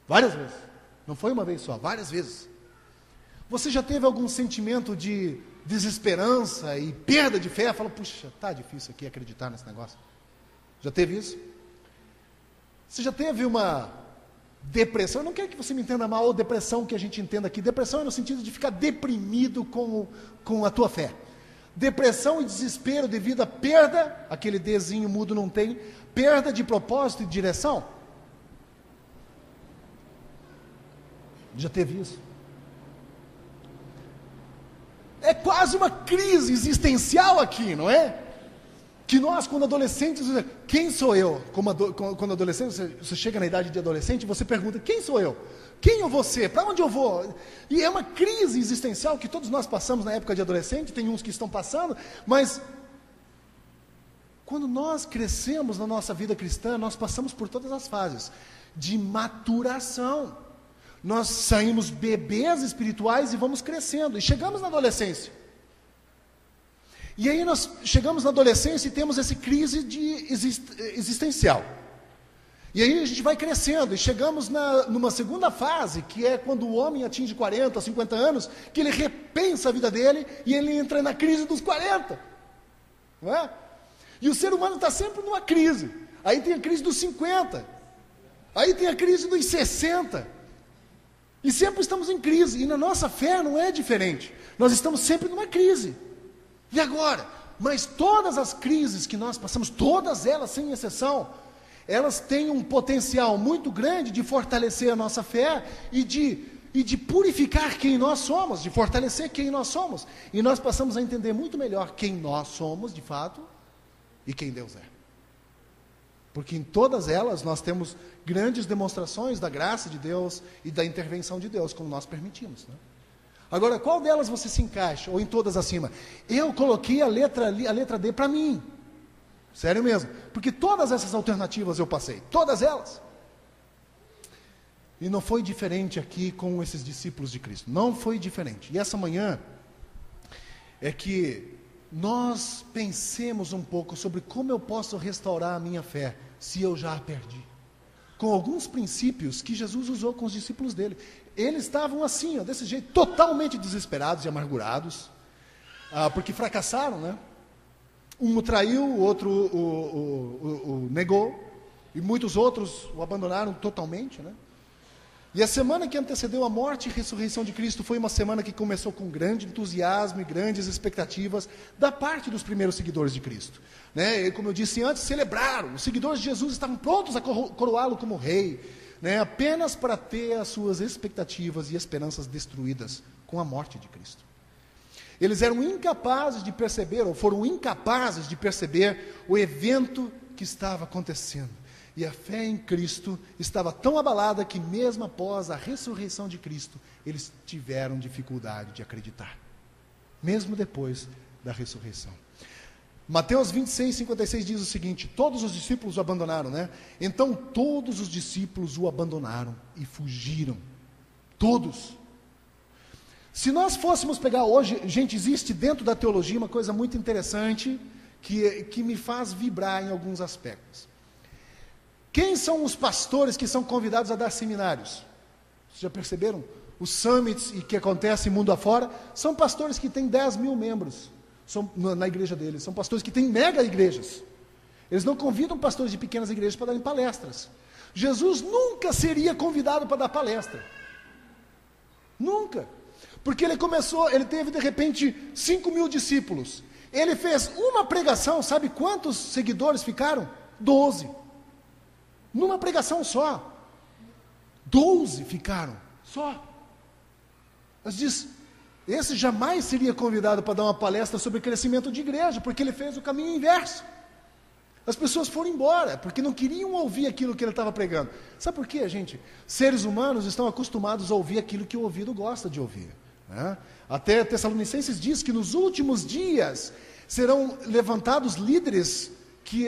Várias vezes. Não foi uma vez só, várias vezes. Você já teve algum sentimento de desesperança e perda de fé? Fala, puxa, tá difícil aqui acreditar nesse negócio. Já teve isso? Você já teve uma depressão? Eu não quero que você me entenda mal, ou depressão que a gente entenda aqui. Depressão é no sentido de ficar deprimido com a tua fé. Depressão e desespero devido à perda, aquele Dzinho mudo não tem, perda de propósito e de direção. Já teve isso? É quase uma crise existencial aqui, não é? Que nós, quando adolescentes, quem sou eu? Quando adolescente, você chega na idade de adolescente, você pergunta, quem sou eu? Quem eu vou ser? Para onde eu vou? E é uma crise existencial que todos nós passamos na época de adolescente, tem uns que estão passando, mas quando nós crescemos na nossa vida cristã, nós passamos por todas as fases de maturação. Nós saímos bebês espirituais e vamos crescendo, e chegamos na adolescência. E aí nós chegamos na adolescência e temos essa crise existencial. E aí a gente vai crescendo e chegamos numa segunda fase, que é quando o homem atinge 40, 50 anos, que ele repensa a vida dele e ele entra na crise dos 40. Não é? E o ser humano está sempre numa crise. Aí tem a crise dos 50. Aí tem a crise dos 60. E sempre estamos em crise. E na nossa fé não é diferente. Nós estamos sempre numa crise. E agora? Mas todas as crises que nós passamos, todas elas, sem exceção, elas têm um potencial muito grande de fortalecer a nossa fé e de purificar quem nós somos, de fortalecer quem nós somos. E nós passamos a entender muito melhor quem nós somos, de fato, e quem Deus é. Porque em todas elas nós temos grandes demonstrações da graça de Deus e da intervenção de Deus, como nós permitimos, né? Agora, qual delas você se encaixa? Ou em todas acima? Eu coloquei a letra D para mim. Sério mesmo. Porque todas essas alternativas eu passei. Todas elas. E não foi diferente aqui com esses discípulos de Cristo. Não foi diferente. E essa manhã é que nós pensemos um pouco sobre como eu posso restaurar a minha fé se eu já a perdi. Com alguns princípios que Jesus usou com os discípulos dele. Eles estavam assim, ó, desse jeito, totalmente desesperados e amargurados, porque fracassaram, né? Um o traiu, o outro o negou, e muitos outros o abandonaram totalmente, né? E a semana que antecedeu a morte e ressurreição de Cristo foi uma semana que começou com grande entusiasmo e grandes expectativas da parte dos primeiros seguidores de Cristo, né? E, como eu disse antes, celebraram. Os seguidores de Jesus estavam prontos a coroá-lo como rei, né? Apenas para ter as suas expectativas e esperanças destruídas com a morte de Cristo. Eles eram incapazes de perceber, ou foram incapazes de perceber o evento que estava acontecendo. E a fé em Cristo estava tão abalada que mesmo após a ressurreição de Cristo, eles tiveram dificuldade de acreditar. Mesmo depois da ressurreição. Mateus 26, 56 diz o seguinte: todos os discípulos o abandonaram, né? Então todos os discípulos o abandonaram e fugiram. Todos. Se nós fôssemos pegar hoje, gente, existe dentro da teologia uma coisa muito interessante que me faz vibrar em alguns aspectos. Quem são os pastores que são convidados a dar seminários? Vocês já perceberam? Os summits e que acontecem mundo afora, são pastores que têm 10 mil membros na igreja deles, são pastores que têm mega igrejas. Eles não convidam pastores de pequenas igrejas para darem palestras. Jesus nunca seria convidado para dar palestra. Nunca. Porque ele teve de repente 5 mil discípulos. Ele fez uma pregação, sabe quantos seguidores ficaram? 12. Numa pregação só. 12 ficaram, só. Mas diz, esse jamais seria convidado para dar uma palestra sobre crescimento de igreja, porque ele fez o caminho inverso. As pessoas foram embora, porque não queriam ouvir aquilo que ele estava pregando. Sabe por quê, gente? Seres humanos estão acostumados a ouvir aquilo que o ouvido gosta de ouvir, né? Até Tessalonicenses diz que nos últimos dias serão levantados líderes que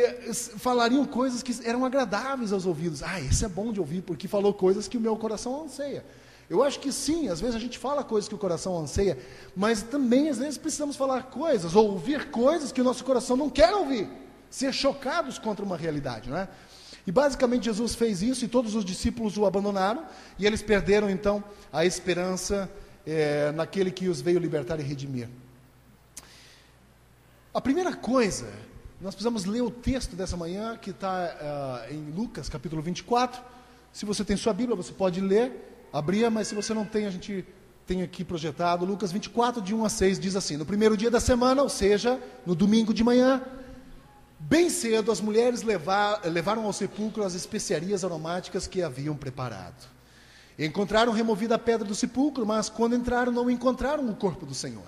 falariam coisas que eram agradáveis aos ouvidos. Esse é bom de ouvir, porque falou coisas que o meu coração anseia. Eu acho que sim, às vezes a gente fala coisas que o coração anseia, mas também às vezes precisamos falar coisas, ou ouvir coisas que o nosso coração não quer ouvir, ser chocados contra uma realidade, não é? E basicamente Jesus fez isso, e todos os discípulos o abandonaram, e eles perderam então a esperança naquele que os veio libertar e redimir. A primeira coisa, nós precisamos ler o texto dessa manhã, que está em Lucas, capítulo 24. Se você tem sua Bíblia, você pode ler, abrir, mas se você não tem, a gente tem aqui projetado. Lucas 24, de 1 a 6, diz assim: no primeiro dia da semana, ou seja, no domingo de manhã, bem cedo, as mulheres levaram ao sepulcro as especiarias aromáticas que haviam preparado. Encontraram removida a pedra do sepulcro, mas quando entraram, não encontraram o corpo do Senhor.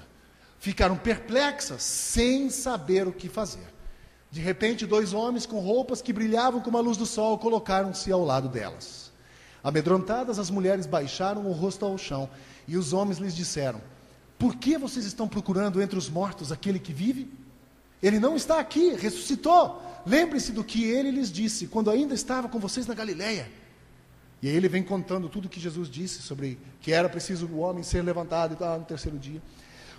Ficaram perplexas, sem saber o que fazer. De repente, 2 homens com roupas que brilhavam como a luz do sol colocaram-se ao lado delas. Amedrontadas, as mulheres baixaram o rosto ao chão, e os homens lhes disseram: por que vocês estão procurando entre os mortos aquele que vive? Ele não está aqui, ressuscitou. Lembre-se do que ele lhes disse, quando ainda estava com vocês na Galileia. E aí ele vem contando tudo o que Jesus disse sobre que era preciso o homem ser levantado e tal, no terceiro dia.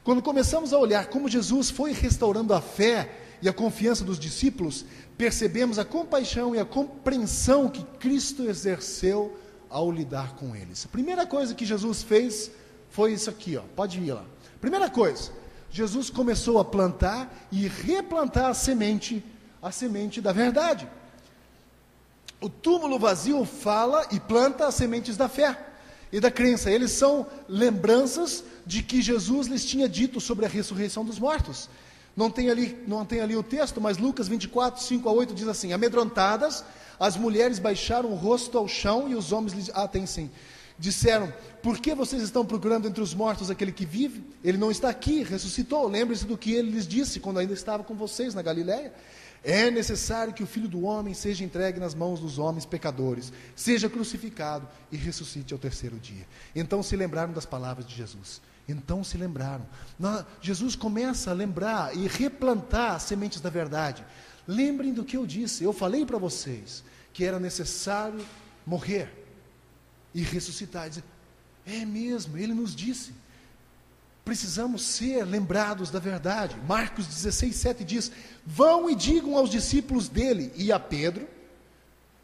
Quando começamos a olhar como Jesus foi restaurando a fé e a confiança dos discípulos, percebemos a compaixão e a compreensão que Cristo exerceu ao lidar com eles. A primeira coisa que Jesus fez foi isso aqui, pode ir lá. Primeira coisa, Jesus começou a plantar e replantar a semente da verdade. O túmulo vazio fala e planta as sementes da fé e da crença. Eles são lembranças de que Jesus lhes tinha dito sobre a ressurreição dos mortos. Não tem ali o texto, mas Lucas 24, 5 a 8 diz assim: amedrontadas, as mulheres baixaram o rosto ao chão e os homens lhes... tem sim. Disseram: por que vocês estão procurando entre os mortos aquele que vive? Ele não está aqui, ressuscitou. Lembre-se do que ele lhes disse quando ainda estava com vocês na Galileia. É necessário que o Filho do Homem seja entregue nas mãos dos homens pecadores, seja crucificado e ressuscite ao terceiro dia. Então se lembraram das palavras de Jesus. Então se lembraram. Jesus começa a lembrar e replantar as sementes da verdade. Lembrem do que eu disse. Eu falei para vocês que era necessário morrer e ressuscitar. É mesmo, ele nos disse. Precisamos ser lembrados da verdade. Marcos 16, 7 diz: vão e digam aos discípulos dele e a Pedro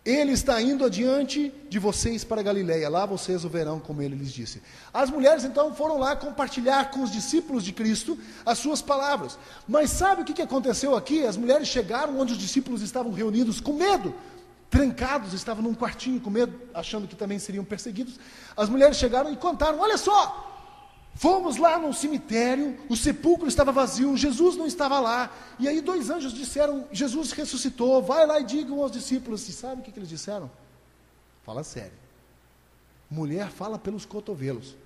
Ele está indo adiante de vocês para Galiléia, lá vocês o verão, como ele lhes disse. As mulheres então foram lá compartilhar com os discípulos de Cristo as suas palavras. Mas sabe o que aconteceu aqui? As mulheres chegaram onde os discípulos estavam reunidos com medo, trancados, estavam num quartinho com medo, achando que também seriam perseguidos. As mulheres chegaram e contaram: olha só, fomos lá no cemitério, o sepulcro estava vazio, Jesus não estava lá. E aí 2 anjos disseram: Jesus ressuscitou, vai lá e digam aos discípulos. E sabe o que eles disseram? Fala sério. Mulher fala pelos cotovelos.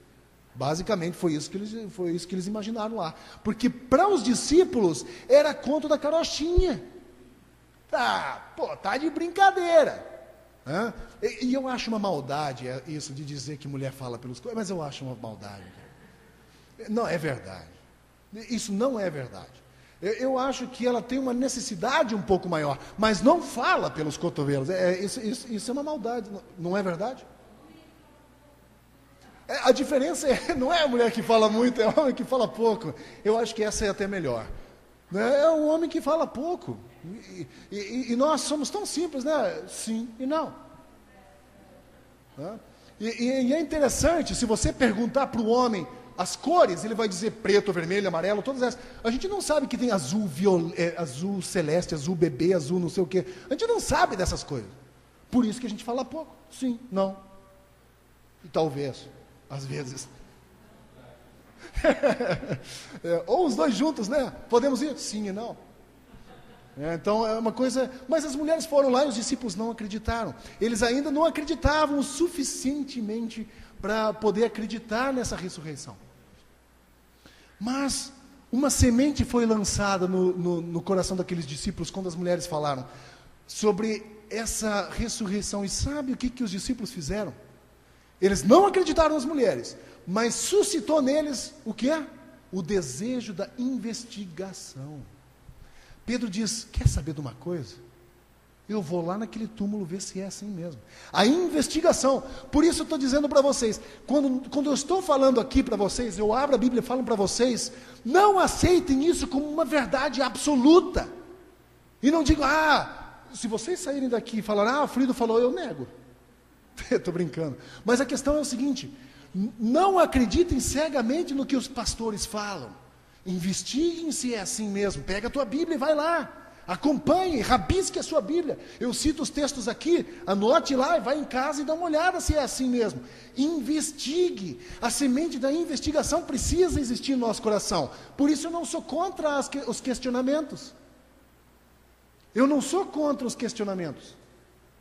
Basicamente foi isso que eles imaginaram lá. Porque para os discípulos era conto da carochinha. Tá de brincadeira. E eu acho uma maldade isso de dizer que mulher fala pelos cotovelos, mas eu acho uma maldade. Não é verdade. Isso não é verdade. Eu acho que ela tem uma necessidade um pouco maior, mas não fala pelos cotovelos. Isso é uma maldade, não é verdade? A diferença não é a mulher que fala muito, é o homem que fala pouco. Eu acho que essa é até melhor. É o homem que fala pouco. E nós somos tão simples, né? Sim e não. E é interessante, se você perguntar para o homem as cores, ele vai dizer preto, vermelho, amarelo, todas essas. A gente não sabe que tem azul, azul celeste, azul bebê, azul não sei o quê. A gente não sabe dessas coisas. Por isso que a gente fala pouco. Sim, não. E talvez, às vezes. Ou os dois juntos, né? Podemos ir? Sim e não. Então é uma coisa. Mas as mulheres foram lá e os discípulos não acreditaram. Eles ainda não acreditavam o suficientemente para poder acreditar nessa ressurreição. Mas uma semente foi lançada no coração daqueles discípulos quando as mulheres falaram sobre essa ressurreição. E sabe o que os discípulos fizeram? Eles não acreditaram nas mulheres, mas suscitou neles o quê? O desejo da investigação. Pedro diz: quer saber de uma coisa? Eu vou lá naquele túmulo ver se é assim mesmo. A investigação. Por isso eu estou dizendo para vocês, quando eu estou falando aqui para vocês, eu abro a Bíblia e falo para vocês, não aceitem isso como uma verdade absoluta. E não digam: se vocês saírem daqui e falarem: o Frido falou, eu nego. Estou brincando. Mas a questão é o seguinte: não acreditem cegamente no que os pastores falam. Investiguem se é assim mesmo. Pega a tua Bíblia e vai lá. Acompanhe, rabisque a sua Bíblia. Eu cito os textos aqui, anote lá e vai em casa e dá uma olhada se é assim mesmo. Investigue. A semente da investigação precisa existir no nosso coração. Por isso eu não sou contra os questionamentos. Eu não sou contra os questionamentos.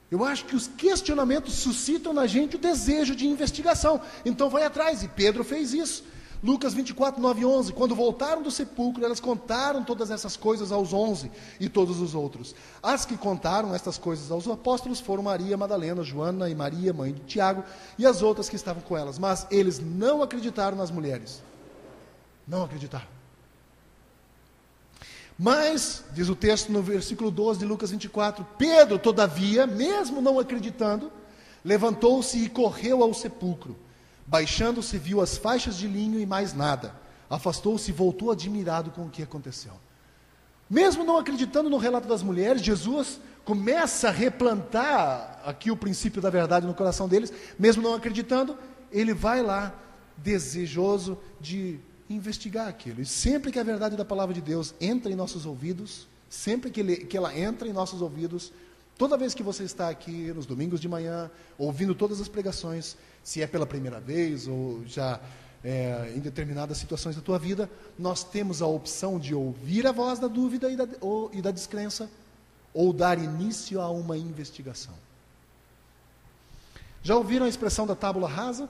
Eu acho que os questionamentos suscitam na gente o desejo de investigação. Então vai atrás, e Pedro fez isso. Lucas 24, 9 e 11, quando voltaram do sepulcro, elas contaram todas essas coisas aos 11 e todos os outros. As que contaram estas coisas aos apóstolos foram Maria Madalena, Joana e Maria, mãe de Tiago, e as outras que estavam com elas. Mas eles não acreditaram nas mulheres. Não acreditaram. Mas, diz o texto no versículo 12 de Lucas 24, Pedro, todavia, mesmo não acreditando, levantou-se e correu ao sepulcro. Baixando-se, viu as faixas de linho e mais nada. Afastou-se e voltou admirado com o que aconteceu. Mesmo não acreditando no relato das mulheres, Jesus começa a replantar aqui o princípio da verdade no coração deles. Mesmo não acreditando, ele vai lá desejoso de investigar aquilo. E sempre que a verdade da palavra de Deus entra em nossos ouvidos, sempre que ela entra em nossos ouvidos, toda vez que você está aqui nos domingos de manhã, ouvindo todas as pregações, se é pela primeira vez ou já em determinadas situações da tua vida, nós temos a opção de ouvir a voz da dúvida e da descrença, ou dar início a uma investigação. Já ouviram a expressão da tábula rasa?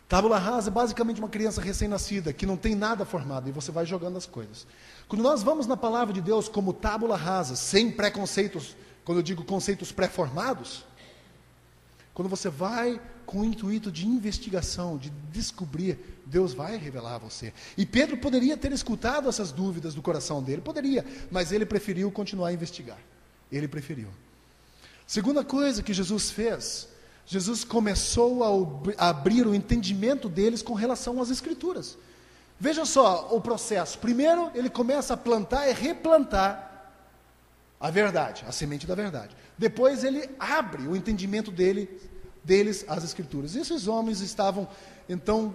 Tábula rasa é basicamente uma criança recém-nascida, que não tem nada formado, e você vai jogando as coisas. Quando nós vamos na palavra de Deus como tábula rasa, sem preconceitos, quando eu digo conceitos pré-formados, quando você vai com o intuito de investigação, de descobrir, Deus vai revelar a você. E Pedro poderia ter escutado essas dúvidas do coração dele, poderia, mas ele preferiu continuar a investigar. Ele preferiu. Segunda coisa que Jesus fez, Jesus começou a abrir o entendimento deles com relação às Escrituras. Veja só o processo. Primeiro, ele começa a plantar e replantar a verdade, a semente da verdade. Depois ele abre o entendimento deles às Escrituras. E esses homens estavam, então,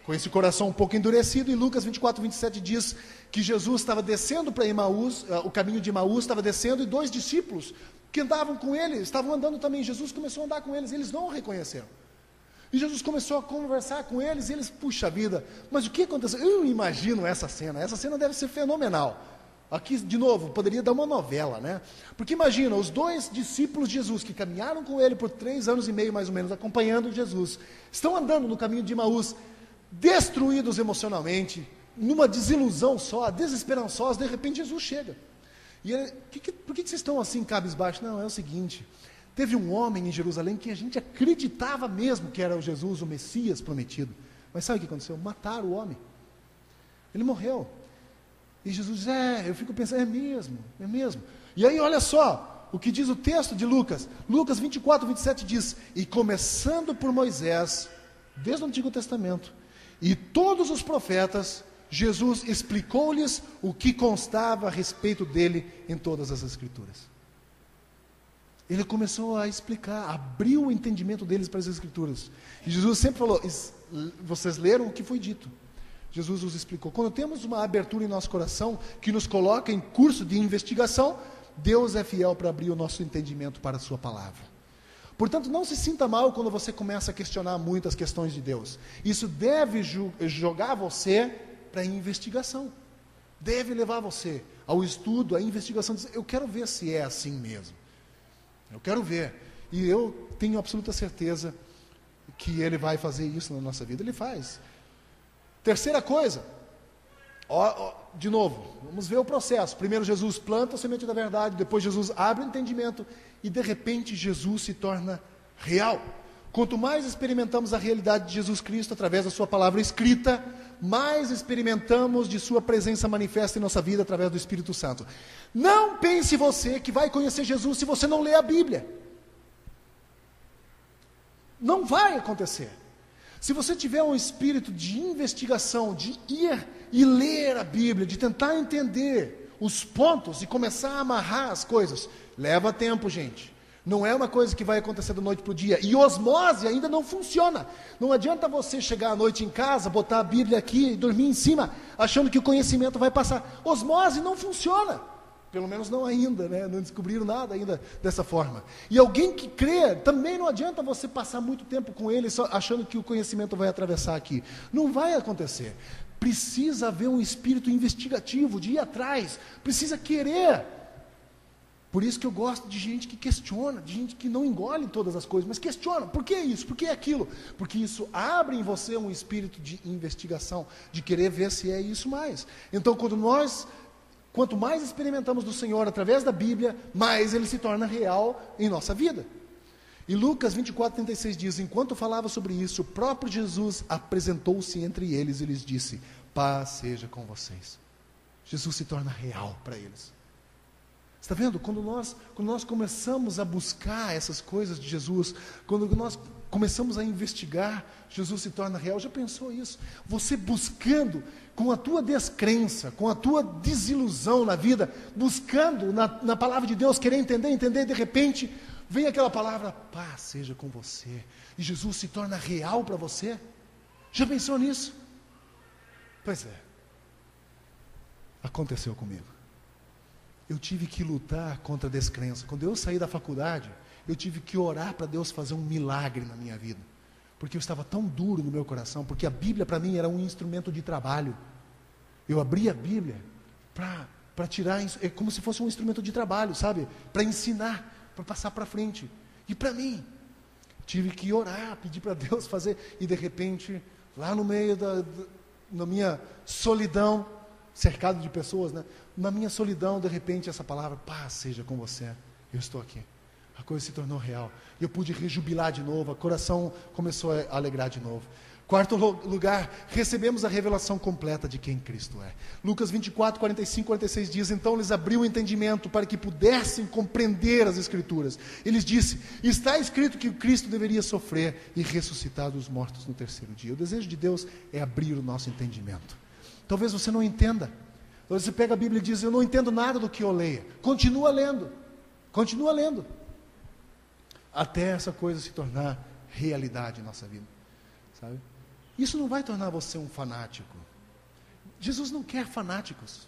com esse coração um pouco endurecido, e Lucas 24, 27 diz que Jesus estava descendo para Emaús, o caminho de Emaús estava descendo, e 2 discípulos que andavam com ele, estavam andando também. Jesus começou a andar com eles, eles não o reconheceram. E Jesus começou a conversar com eles, e eles, puxa vida, mas o que aconteceu? Eu imagino essa cena deve ser fenomenal. Aqui, de novo, poderia dar uma novela, né? Porque imagina, os 2 discípulos de Jesus, que caminharam com ele por 3 anos e meio, mais ou menos, acompanhando Jesus, estão andando no caminho de Emaús, destruídos emocionalmente, numa desilusão só, desesperançosos. De repente Jesus chega. E ele, por que vocês estão assim, cabisbaixo? Não, é o seguinte, teve um homem em Jerusalém que a gente acreditava mesmo que era o Jesus, o Messias prometido. Mas sabe o que aconteceu? Mataram o homem. Ele morreu. E Jesus diz, eu fico pensando, é mesmo. E aí olha só, o que diz o texto de Lucas. Lucas 24, 27 diz, e começando por Moisés, desde o Antigo Testamento, e todos os profetas, Jesus explicou-lhes o que constava a respeito dele em todas as Escrituras. Ele começou a explicar, abriu o entendimento deles para as Escrituras. E Jesus sempre falou, vocês leram o que foi dito. Jesus os explicou. Quando temos uma abertura em nosso coração, que nos coloca em curso de investigação, Deus é fiel para abrir o nosso entendimento para a sua palavra. Portanto, não se sinta mal quando você começa a questionar muitas questões de Deus. Isso deve jogar você para a investigação. Deve levar você ao estudo, à investigação. Eu quero ver se é assim mesmo. Eu quero ver. E eu tenho absoluta certeza que Ele vai fazer isso na nossa vida. Ele faz. Terceira coisa, de novo, vamos ver o processo. Primeiro Jesus planta a semente da verdade, depois Jesus abre o entendimento e de repente Jesus se torna real. Quanto mais experimentamos a realidade de Jesus Cristo através da sua palavra escrita, mais experimentamos de sua presença manifesta em nossa vida através do Espírito Santo. Não pense você que vai conhecer Jesus se você não ler a Bíblia. Não vai acontecer. Se você tiver um espírito de investigação, de ir e ler a Bíblia, de tentar entender os pontos e começar a amarrar as coisas, leva tempo, gente. Não é uma coisa que vai acontecer da noite para o dia. E osmose ainda não funciona. Não adianta você chegar à noite em casa, botar a Bíblia aqui e dormir em cima, achando que o conhecimento vai passar. Osmose não funciona. Pelo menos não ainda, né? Não descobriram nada ainda dessa forma. E alguém que crê, também não adianta você passar muito tempo com ele só achando que o conhecimento vai atravessar aqui. Não vai acontecer. Precisa haver um espírito investigativo, de ir atrás, precisa querer. Por isso que eu gosto de gente que questiona, de gente que não engole todas as coisas, mas questiona, por que isso, por que aquilo? Porque isso abre em você um espírito de investigação, de querer ver se é isso mais. Então, quanto mais experimentamos do Senhor através da Bíblia, mais Ele se torna real em nossa vida. E Lucas 24, 36 diz, enquanto falava sobre isso, o próprio Jesus apresentou-se entre eles e lhes disse, paz seja com vocês. Jesus se torna real para eles. Está vendo? Quando nós começamos a buscar essas coisas de Jesus, quando nós começamos a investigar, Jesus se torna real. Já pensou isso? Você buscando, com a tua descrença, com a tua desilusão na vida, buscando na palavra de Deus, querer entender, de repente, vem aquela palavra, paz seja com você, e Jesus se torna real para você. Já pensou nisso? Pois é. Aconteceu comigo. Eu tive que lutar contra a descrença. Quando eu saí da faculdade, eu tive que orar para Deus fazer um milagre na minha vida. Porque eu estava tão duro no meu coração, porque a Bíblia para mim era um instrumento de trabalho. Eu abria a Bíblia para tirar, é como se fosse um instrumento de trabalho, sabe? Para ensinar, para passar para frente. E para mim, tive que orar, pedir para Deus fazer. E de repente, lá no meio na minha solidão, cercado de pessoas, né? Na minha solidão, de repente, essa palavra, paz seja com você, eu estou aqui. A coisa se tornou real. Eu pude rejubilar de novo, o coração começou a alegrar de novo. Quarto lugar, recebemos a revelação completa de quem Cristo é. Lucas 24, 45, 46 diz, então lhes abriu o entendimento para que pudessem compreender as Escrituras. Eles disse, está escrito que o Cristo deveria sofrer e ressuscitar dos mortos no terceiro dia. O desejo de Deus é abrir o nosso entendimento. Talvez você não entenda, Então você pega a Bíblia e diz, eu não entendo nada do que eu leio. Continua lendo. Continua lendo. Até essa coisa se tornar realidade em nossa vida. Sabe? Isso não vai tornar você um fanático. Jesus não quer fanáticos.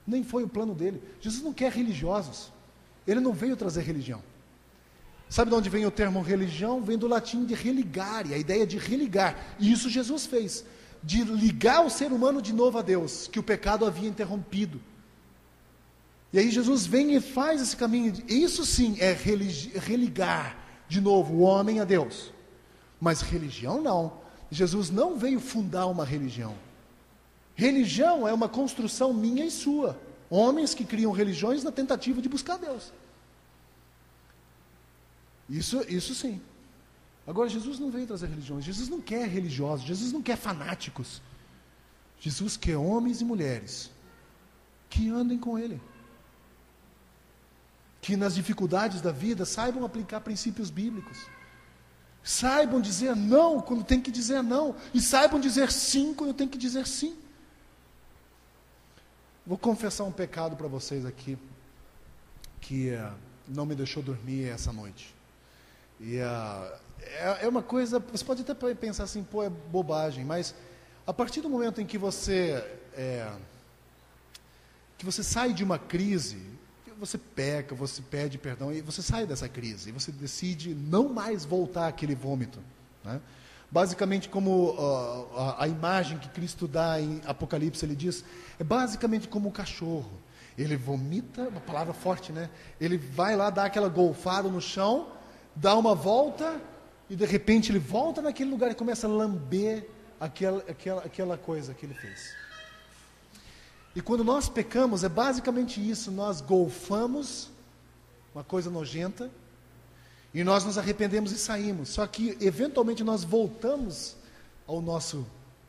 Nem foi o plano dele. Jesus não quer religiosos. Ele não veio trazer religião. Sabe de onde vem o termo religião? Vem do latim de religare, a ideia de religar. E isso Jesus fez. De ligar o ser humano de novo a Deus, que o pecado havia interrompido. E aí Jesus vem e faz esse caminho. Isso sim é religar de novo o homem a Deus. Mas religião não. Jesus não veio fundar uma religião. Religião é uma construção minha e sua. Homens que criam religiões na tentativa de buscar Deus. Isso sim. Agora, Jesus não veio trazer religiões. Jesus não quer religiosos. Jesus não quer fanáticos. Jesus quer homens e mulheres que andem com Ele. Que nas dificuldades da vida saibam aplicar princípios bíblicos. Saibam dizer não quando tem que dizer não. E saibam dizer sim quando tem que dizer sim. Vou confessar um pecado para vocês aqui. Que não me deixou dormir essa noite. E é uma coisa, você pode até pensar assim, pô, é bobagem, mas a partir do momento em que você sai de uma crise, você peca, você pede perdão, e você sai dessa crise, e você decide não mais voltar àquele vômito, né? Basicamente, como a imagem que Cristo dá em Apocalipse, ele diz, é basicamente como o cachorro. Ele vomita, uma palavra forte, né? Ele vai lá, dá aquela golfada no chão, dá uma volta, e de repente ele volta naquele lugar e começa a lamber aquela coisa que ele fez. E quando nós pecamos, é basicamente isso, nós golfamos uma coisa nojenta, e nós nos arrependemos e saímos. Só que, eventualmente, nós voltamos ao nosso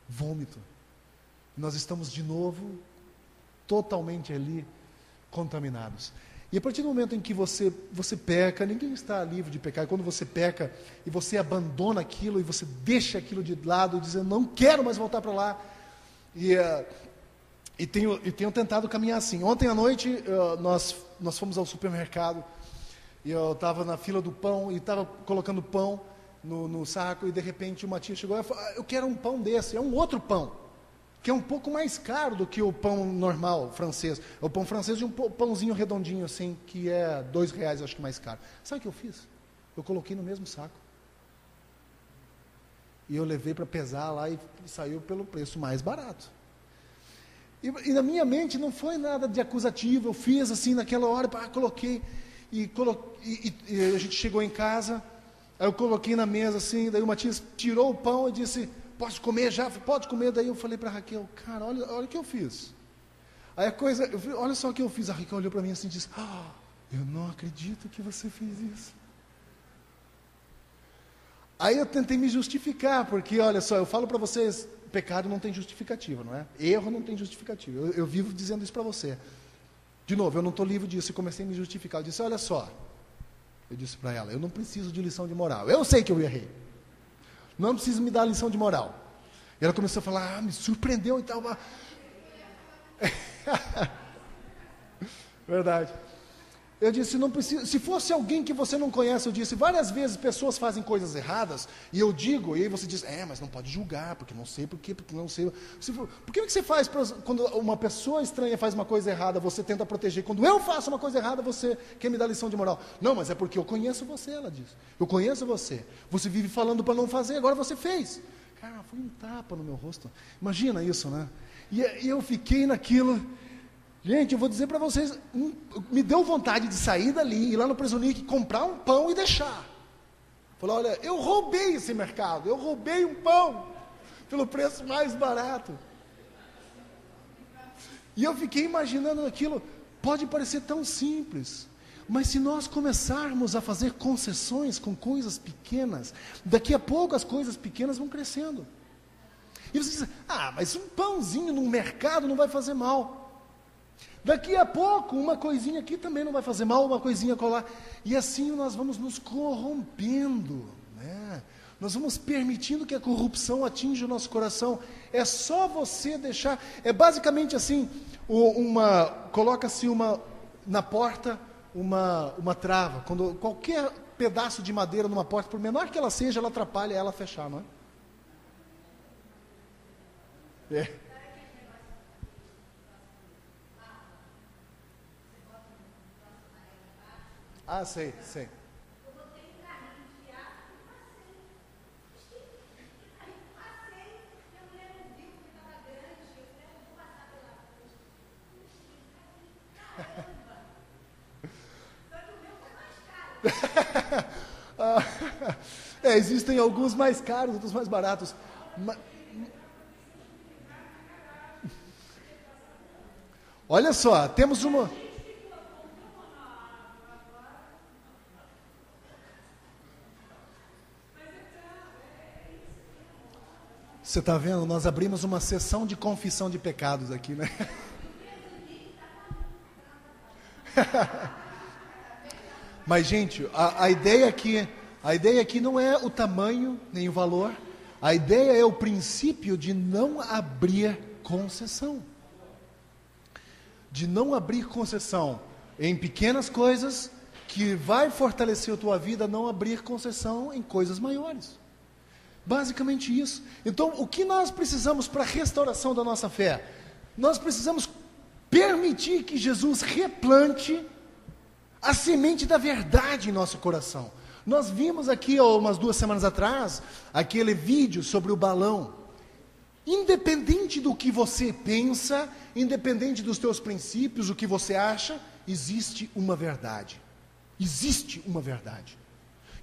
vômito. Nós estamos de novo, totalmente ali, contaminados. E a partir do momento em que você peca, ninguém está livre de pecar. E quando você peca e você abandona aquilo e você deixa aquilo de lado, dizendo, não quero mais voltar para lá. E tenho tentado caminhar assim. Ontem à noite nós fomos ao supermercado e eu estava na fila do pão e estava colocando pão no saco e de repente uma tia chegou e falou, eu quero um pão desse, é um outro pão, que é um pouco mais caro do que o pão normal, francês. O pão francês de um pãozinho redondinho assim, que é R$2, acho que mais caro. Sabe o que eu fiz? Eu coloquei no mesmo saco. E eu levei para pesar lá e saiu pelo preço mais barato. E na minha mente não foi nada de acusativo, eu fiz assim naquela hora, coloquei, e a gente chegou em casa, aí eu coloquei na mesa assim, daí o Matias tirou o pão e disse, posso comer já? Pode comer. Daí eu falei para a Raquel, cara, olha o que eu fiz. Aí olha só o que eu fiz. A Raquel olhou para mim assim e disse, eu não acredito que você fez isso. Aí eu tentei me justificar, porque olha só, eu falo para vocês, pecado não tem justificativa, não é? Erro não tem justificativa. Eu vivo dizendo isso para você. De novo, eu não estou livre disso, e comecei a me justificar. Eu disse, olha só, eu disse para ela, eu não preciso de lição de moral. Eu sei que eu errei. Não precisa me dar lição de moral. E ela começou a falar, me surpreendeu e tal. Verdade. Eu disse, não precisa. Se fosse alguém que você não conhece, eu disse, várias vezes pessoas fazem coisas erradas, e eu digo, e aí você diz, mas não pode julgar, porque não sei por quê, porque não sei. Por que você faz, quando uma pessoa estranha faz uma coisa errada, você tenta proteger? Quando eu faço uma coisa errada, você quer me dar lição de moral? Não, mas é porque eu conheço você, ela disse. Eu conheço você. Você vive falando para não fazer, agora você fez. Cara, foi um tapa no meu rosto. Imagina isso, né? E eu fiquei naquilo. Gente, eu vou dizer para vocês, me deu vontade de sair dali, ir lá no Presonic, comprar um pão e deixar. Falei, olha, eu roubei esse mercado, eu roubei um pão, pelo preço mais barato. E eu fiquei imaginando aquilo, pode parecer tão simples, mas se nós começarmos a fazer concessões com coisas pequenas, daqui a pouco as coisas pequenas vão crescendo. E você diz, mas um pãozinho no mercado não vai fazer mal. Daqui a pouco, uma coisinha aqui também não vai fazer mal, uma coisinha colar. E assim nós vamos nos corrompendo, né? Nós vamos permitindo que a corrupção atinja o nosso coração. É só você deixar. É basicamente assim: coloca-se na porta uma trava. Quando qualquer pedaço de madeira numa porta, por menor que ela seja, ela atrapalha ela a fechar, não é? É. Ah, sei. Existem alguns mais caros, outros mais baratos. Olha só, temos uma. Você está vendo? Nós abrimos uma sessão de confissão de pecados aqui, né? Mas, gente, a ideia aqui não é o tamanho nem o valor. A ideia é o princípio de não abrir concessão. De não abrir concessão em pequenas coisas, que vai fortalecer a tua vida, não abrir concessão em coisas maiores. Basicamente isso. Então, o que nós precisamos para a restauração da nossa fé? Nós precisamos permitir que Jesus replante a semente da verdade em nosso coração. Nós vimos aqui, umas 2 semanas atrás, aquele vídeo sobre o balão. Independente do que você pensa, independente dos teus princípios, o que você acha, existe uma verdade. Existe uma verdade.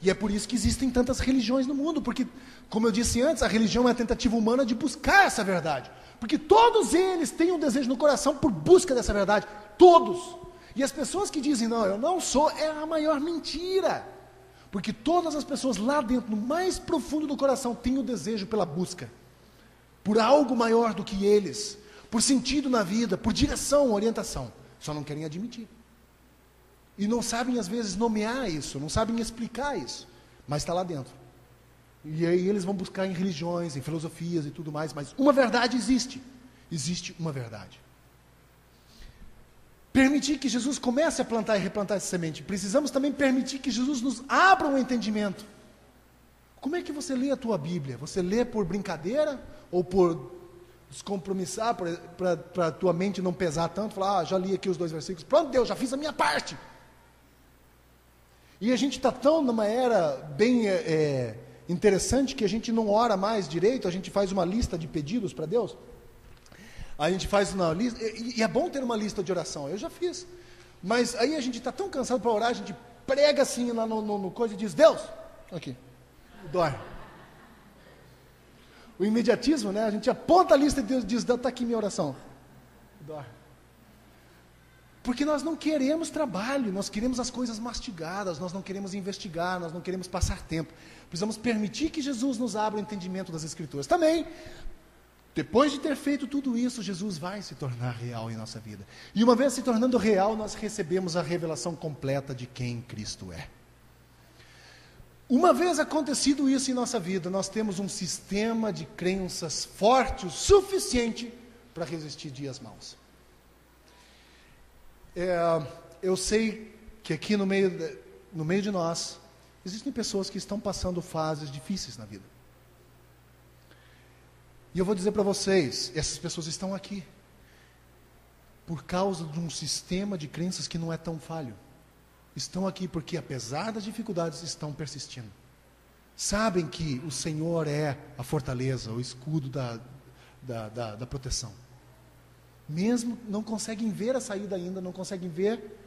E é por isso que existem tantas religiões no mundo, porque, como eu disse antes, a religião é a tentativa humana de buscar essa verdade. Porque todos eles têm um desejo no coração por busca dessa verdade. Todos. E as pessoas que dizem, não, eu não sou, é a maior mentira. Porque todas as pessoas lá dentro, no mais profundo do coração, têm o desejo pela busca. Por algo maior do que eles. Por sentido na vida, por direção, orientação. Só não querem admitir. E não sabem, às vezes, nomear isso, não sabem explicar isso. Mas está lá dentro. E aí eles vão buscar em religiões, em filosofias e tudo mais. Mas uma verdade existe. Existe uma verdade. Permitir que Jesus comece a plantar e replantar essa semente. Precisamos também permitir que Jesus nos abra um entendimento. Como é que você lê a tua Bíblia? Você lê por brincadeira? Ou por descompromissar, para a tua mente não pesar tanto? Falar, já li aqui os 2 versículos. Pronto, Deus, já fiz a minha parte. E a gente está tão numa era bem interessante que a gente não ora mais direito, a gente faz uma lista de pedidos para Deus. A gente faz uma lista, e é bom ter uma lista de oração, eu já fiz. Mas aí a gente está tão cansado para orar, a gente prega assim lá no coisa e diz, Deus, aqui, dorme. O imediatismo, né? A gente aponta a lista e Deus diz, está aqui minha oração. Dorme. Porque nós não queremos trabalho, nós queremos as coisas mastigadas, nós não queremos investigar, nós não queremos passar tempo. Precisamos permitir que Jesus nos abra o entendimento das Escrituras. Também, depois de ter feito tudo isso, Jesus vai se tornar real em nossa vida. E uma vez se tornando real, nós recebemos a revelação completa de quem Cristo é. Uma vez acontecido isso em nossa vida, nós temos um sistema de crenças forte o suficiente para resistir dias maus. Eu sei que aqui no meio de nós, existem pessoas que estão passando fases difíceis na vida. E eu vou dizer para vocês, essas pessoas estão aqui por causa de um sistema de crenças que não é tão falho. Estão aqui porque, apesar das dificuldades, estão persistindo. Sabem que o Senhor é a fortaleza, o escudo da proteção. Mesmo não conseguem ver a saída ainda, não conseguem ver,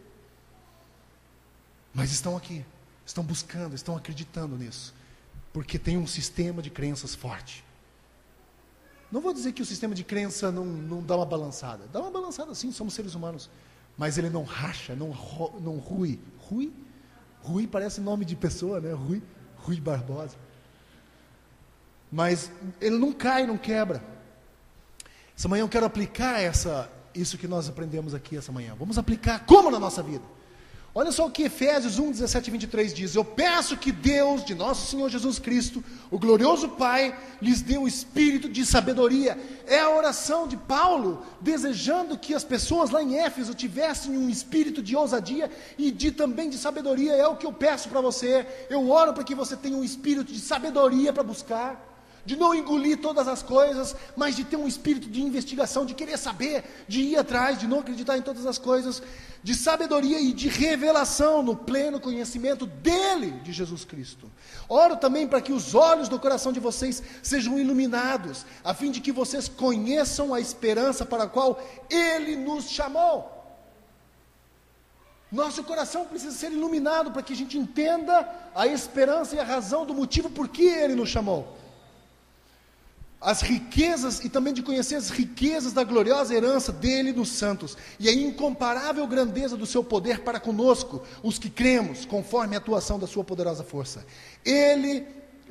mas estão aqui, estão buscando, estão acreditando nisso, porque tem um sistema de crenças forte. Não vou dizer que o sistema de crença não dá uma balançada. Dá uma balançada sim, somos seres humanos. Mas ele não racha, não rui. Rui parece nome de pessoa, né? Rui Barbosa. Mas ele não cai, não quebra. Essa manhã eu quero aplicar isso que nós aprendemos aqui essa manhã. Vamos aplicar como na nossa vida? Olha só o que Efésios 1, 17 e 23 diz: eu peço que Deus, de nosso Senhor Jesus Cristo, o glorioso Pai, lhes dê um espírito de sabedoria. É a oração de Paulo, desejando que as pessoas lá em Éfeso tivessem um espírito de ousadia e também de sabedoria. É o que eu peço para você. Eu oro para que você tenha um espírito de sabedoria para buscar, de não engolir todas as coisas, mas de ter um espírito de investigação, de querer saber, de ir atrás, de não acreditar em todas as coisas, de sabedoria e de revelação no pleno conhecimento dele, de Jesus Cristo. Oro também para que os olhos do coração de vocês sejam iluminados, a fim de que vocês conheçam a esperança para a qual ele nos chamou. Nosso coração precisa ser iluminado para que a gente entenda a esperança e a razão do motivo por que ele nos chamou. As riquezas, e também de conhecer as riquezas da gloriosa herança dele nos santos, e a incomparável grandeza do seu poder para conosco, os que cremos, conforme a atuação da sua poderosa força.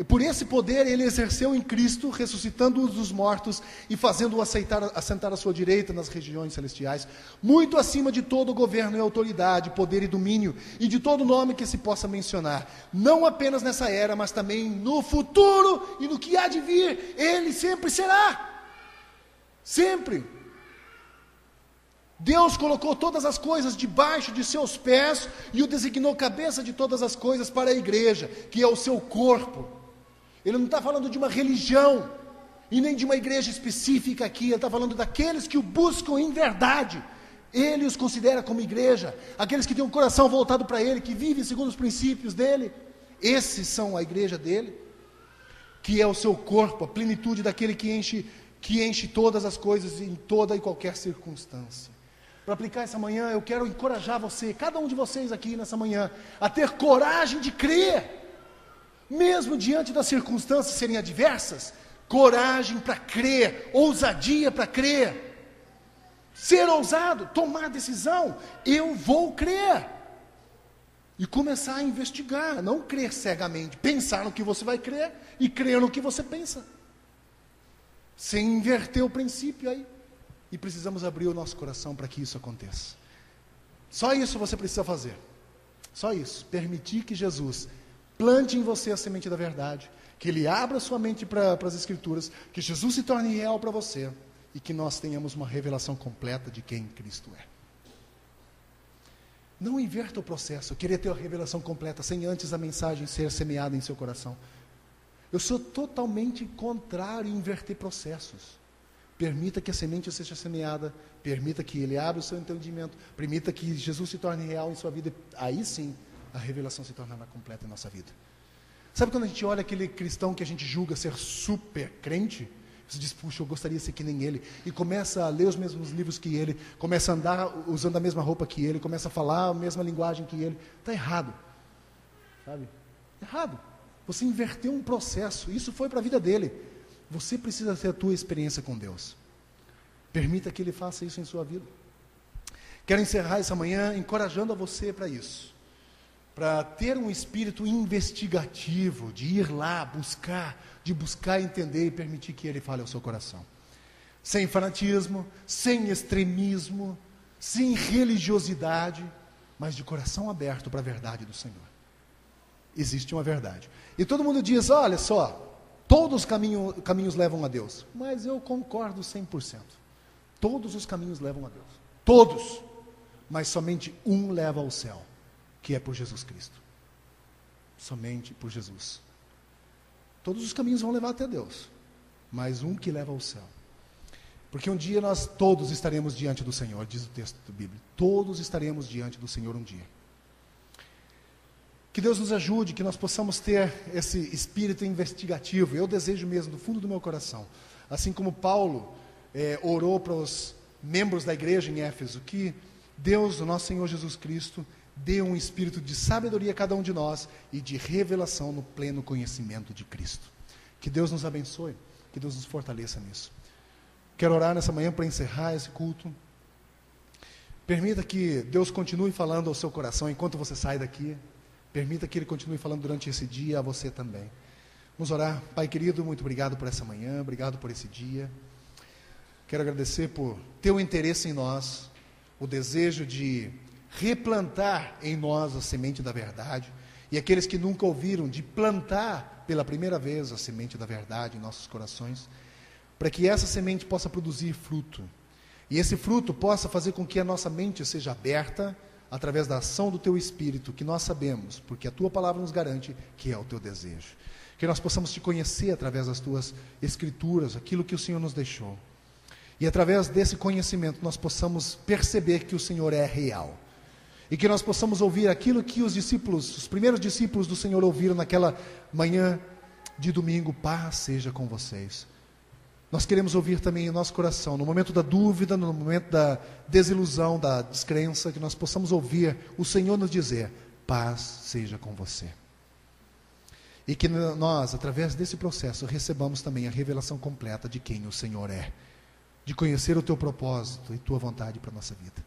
Por esse poder, ele exerceu em Cristo, ressuscitando-os dos mortos e fazendo-o assentar à sua direita nas regiões celestiais, muito acima de todo governo e autoridade, poder e domínio, e de todo nome que se possa mencionar, não apenas nessa era, mas também no futuro e no que há de vir. Ele sempre será. Sempre. Deus colocou todas as coisas debaixo de seus pés e o designou cabeça de todas as coisas para a igreja, que é o seu corpo. Ele não está falando de uma religião, e nem de uma igreja específica aqui, ele está falando daqueles que o buscam em verdade. Ele os considera como igreja, aqueles que têm um coração voltado para ele, que vivem segundo os princípios dele. Esses são a igreja dele, que é o seu corpo, a plenitude daquele que enche todas as coisas em toda e qualquer circunstância. Para aplicar essa manhã, eu quero encorajar você, cada um de vocês aqui nessa manhã, a ter coragem de crer. Mesmo diante das circunstâncias serem adversas, coragem para crer, ousadia para crer, ser ousado, tomar decisão, eu vou crer, e começar a investigar, não crer cegamente, pensar no que você vai crer, e crer no que você pensa, sem inverter o princípio aí, e precisamos abrir o nosso coração para que isso aconteça. Só isso você precisa fazer, só isso, permitir que Jesus plante em você a semente da verdade, que Ele abra sua mente para as Escrituras, que Jesus se torne real para você, e que nós tenhamos uma revelação completa de quem Cristo é. Não inverta o processo, querer ter a revelação completa, sem antes a mensagem ser semeada em seu coração. Eu sou totalmente contrário a inverter processos. Permita que a semente seja semeada, permita que Ele abra o seu entendimento, permita que Jesus se torne real em sua vida, aí sim, a revelação se tornará completa em nossa vida. Sabe quando a gente olha aquele cristão que a gente julga ser super crente? Você diz, puxa, eu gostaria de ser que nem ele, e começa a ler os mesmos livros que ele, começa a andar usando a mesma roupa que ele, começa a falar a mesma linguagem que ele. Está errado, sabe? Errado. Você inverteu um processo, isso foi para a vida dele. Você precisa ter a tua experiência com Deus. Permita que Ele faça isso em sua vida. Quero encerrar essa manhã encorajando a você para isso. Para ter um espírito investigativo, de ir lá, de buscar entender e permitir que Ele fale ao seu coração. Sem fanatismo, sem extremismo, sem religiosidade, mas de coração aberto para a verdade do Senhor. Existe uma verdade. E todo mundo diz, olha só, todos os caminhos levam a Deus. Mas eu concordo 100%. Todos os caminhos levam a Deus. Todos. Mas somente um leva ao céu, que é por Jesus Cristo. Somente por Jesus. Todos os caminhos vão levar até Deus, mas um que leva ao céu. Porque um dia nós todos estaremos diante do Senhor, diz o texto da Bíblia. Todos estaremos diante do Senhor um dia. Que Deus nos ajude, que nós possamos ter esse espírito investigativo. Eu desejo mesmo, do fundo do meu coração, assim como Paulo orou para os membros da igreja em Éfeso, que Deus, o nosso Senhor Jesus Cristo, dê um espírito de sabedoria a cada um de nós e de revelação no pleno conhecimento de Cristo. Que Deus nos abençoe, que Deus nos fortaleça nisso. Quero orar nessa manhã para encerrar esse culto. Permita que Deus continue falando ao seu coração enquanto você sai daqui. Permita que Ele continue falando durante esse dia a você também. Vamos orar. Pai querido, muito obrigado por essa manhã, obrigado por esse dia. Quero agradecer por teu interesse em nós, o desejo de replantar em nós a semente da verdade, e aqueles que nunca ouviram, de plantar pela primeira vez a semente da verdade em nossos corações, para que essa semente possa produzir fruto, e esse fruto possa fazer com que a nossa mente seja aberta, através da ação do Teu Espírito, que nós sabemos, porque a Tua Palavra nos garante que é o Teu desejo. Que nós possamos Te conhecer através das Tuas Escrituras, aquilo que o Senhor nos deixou. E através desse conhecimento nós possamos perceber que o Senhor é real. E que nós possamos ouvir aquilo que os discípulos, os primeiros discípulos do Senhor ouviram naquela manhã de domingo: paz seja com vocês. Nós queremos ouvir também em nosso coração, no momento da dúvida, no momento da desilusão, da descrença, que nós possamos ouvir o Senhor nos dizer: paz seja com você. E que nós, através desse processo, recebamos também a revelação completa de quem o Senhor é, de conhecer o Teu propósito e Tua vontade para a nossa vida.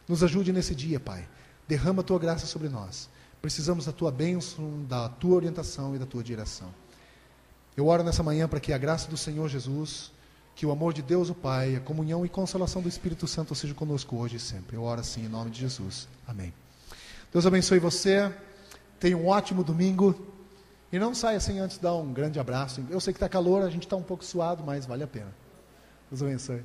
Nos ajude nesse dia, Pai. Derrama a Tua graça sobre nós. Precisamos da Tua bênção, da Tua orientação e da Tua direção. Eu oro nessa manhã para que a graça do Senhor Jesus, que o amor de Deus o Pai, a comunhão e consolação do Espírito Santo seja conosco hoje e sempre. Eu oro assim em nome de Jesus. Amém. Deus abençoe você. Tenha um ótimo domingo. E não saia sem antes dar um grande abraço. Eu sei que está calor, a gente está um pouco suado, mas vale a pena. Deus abençoe.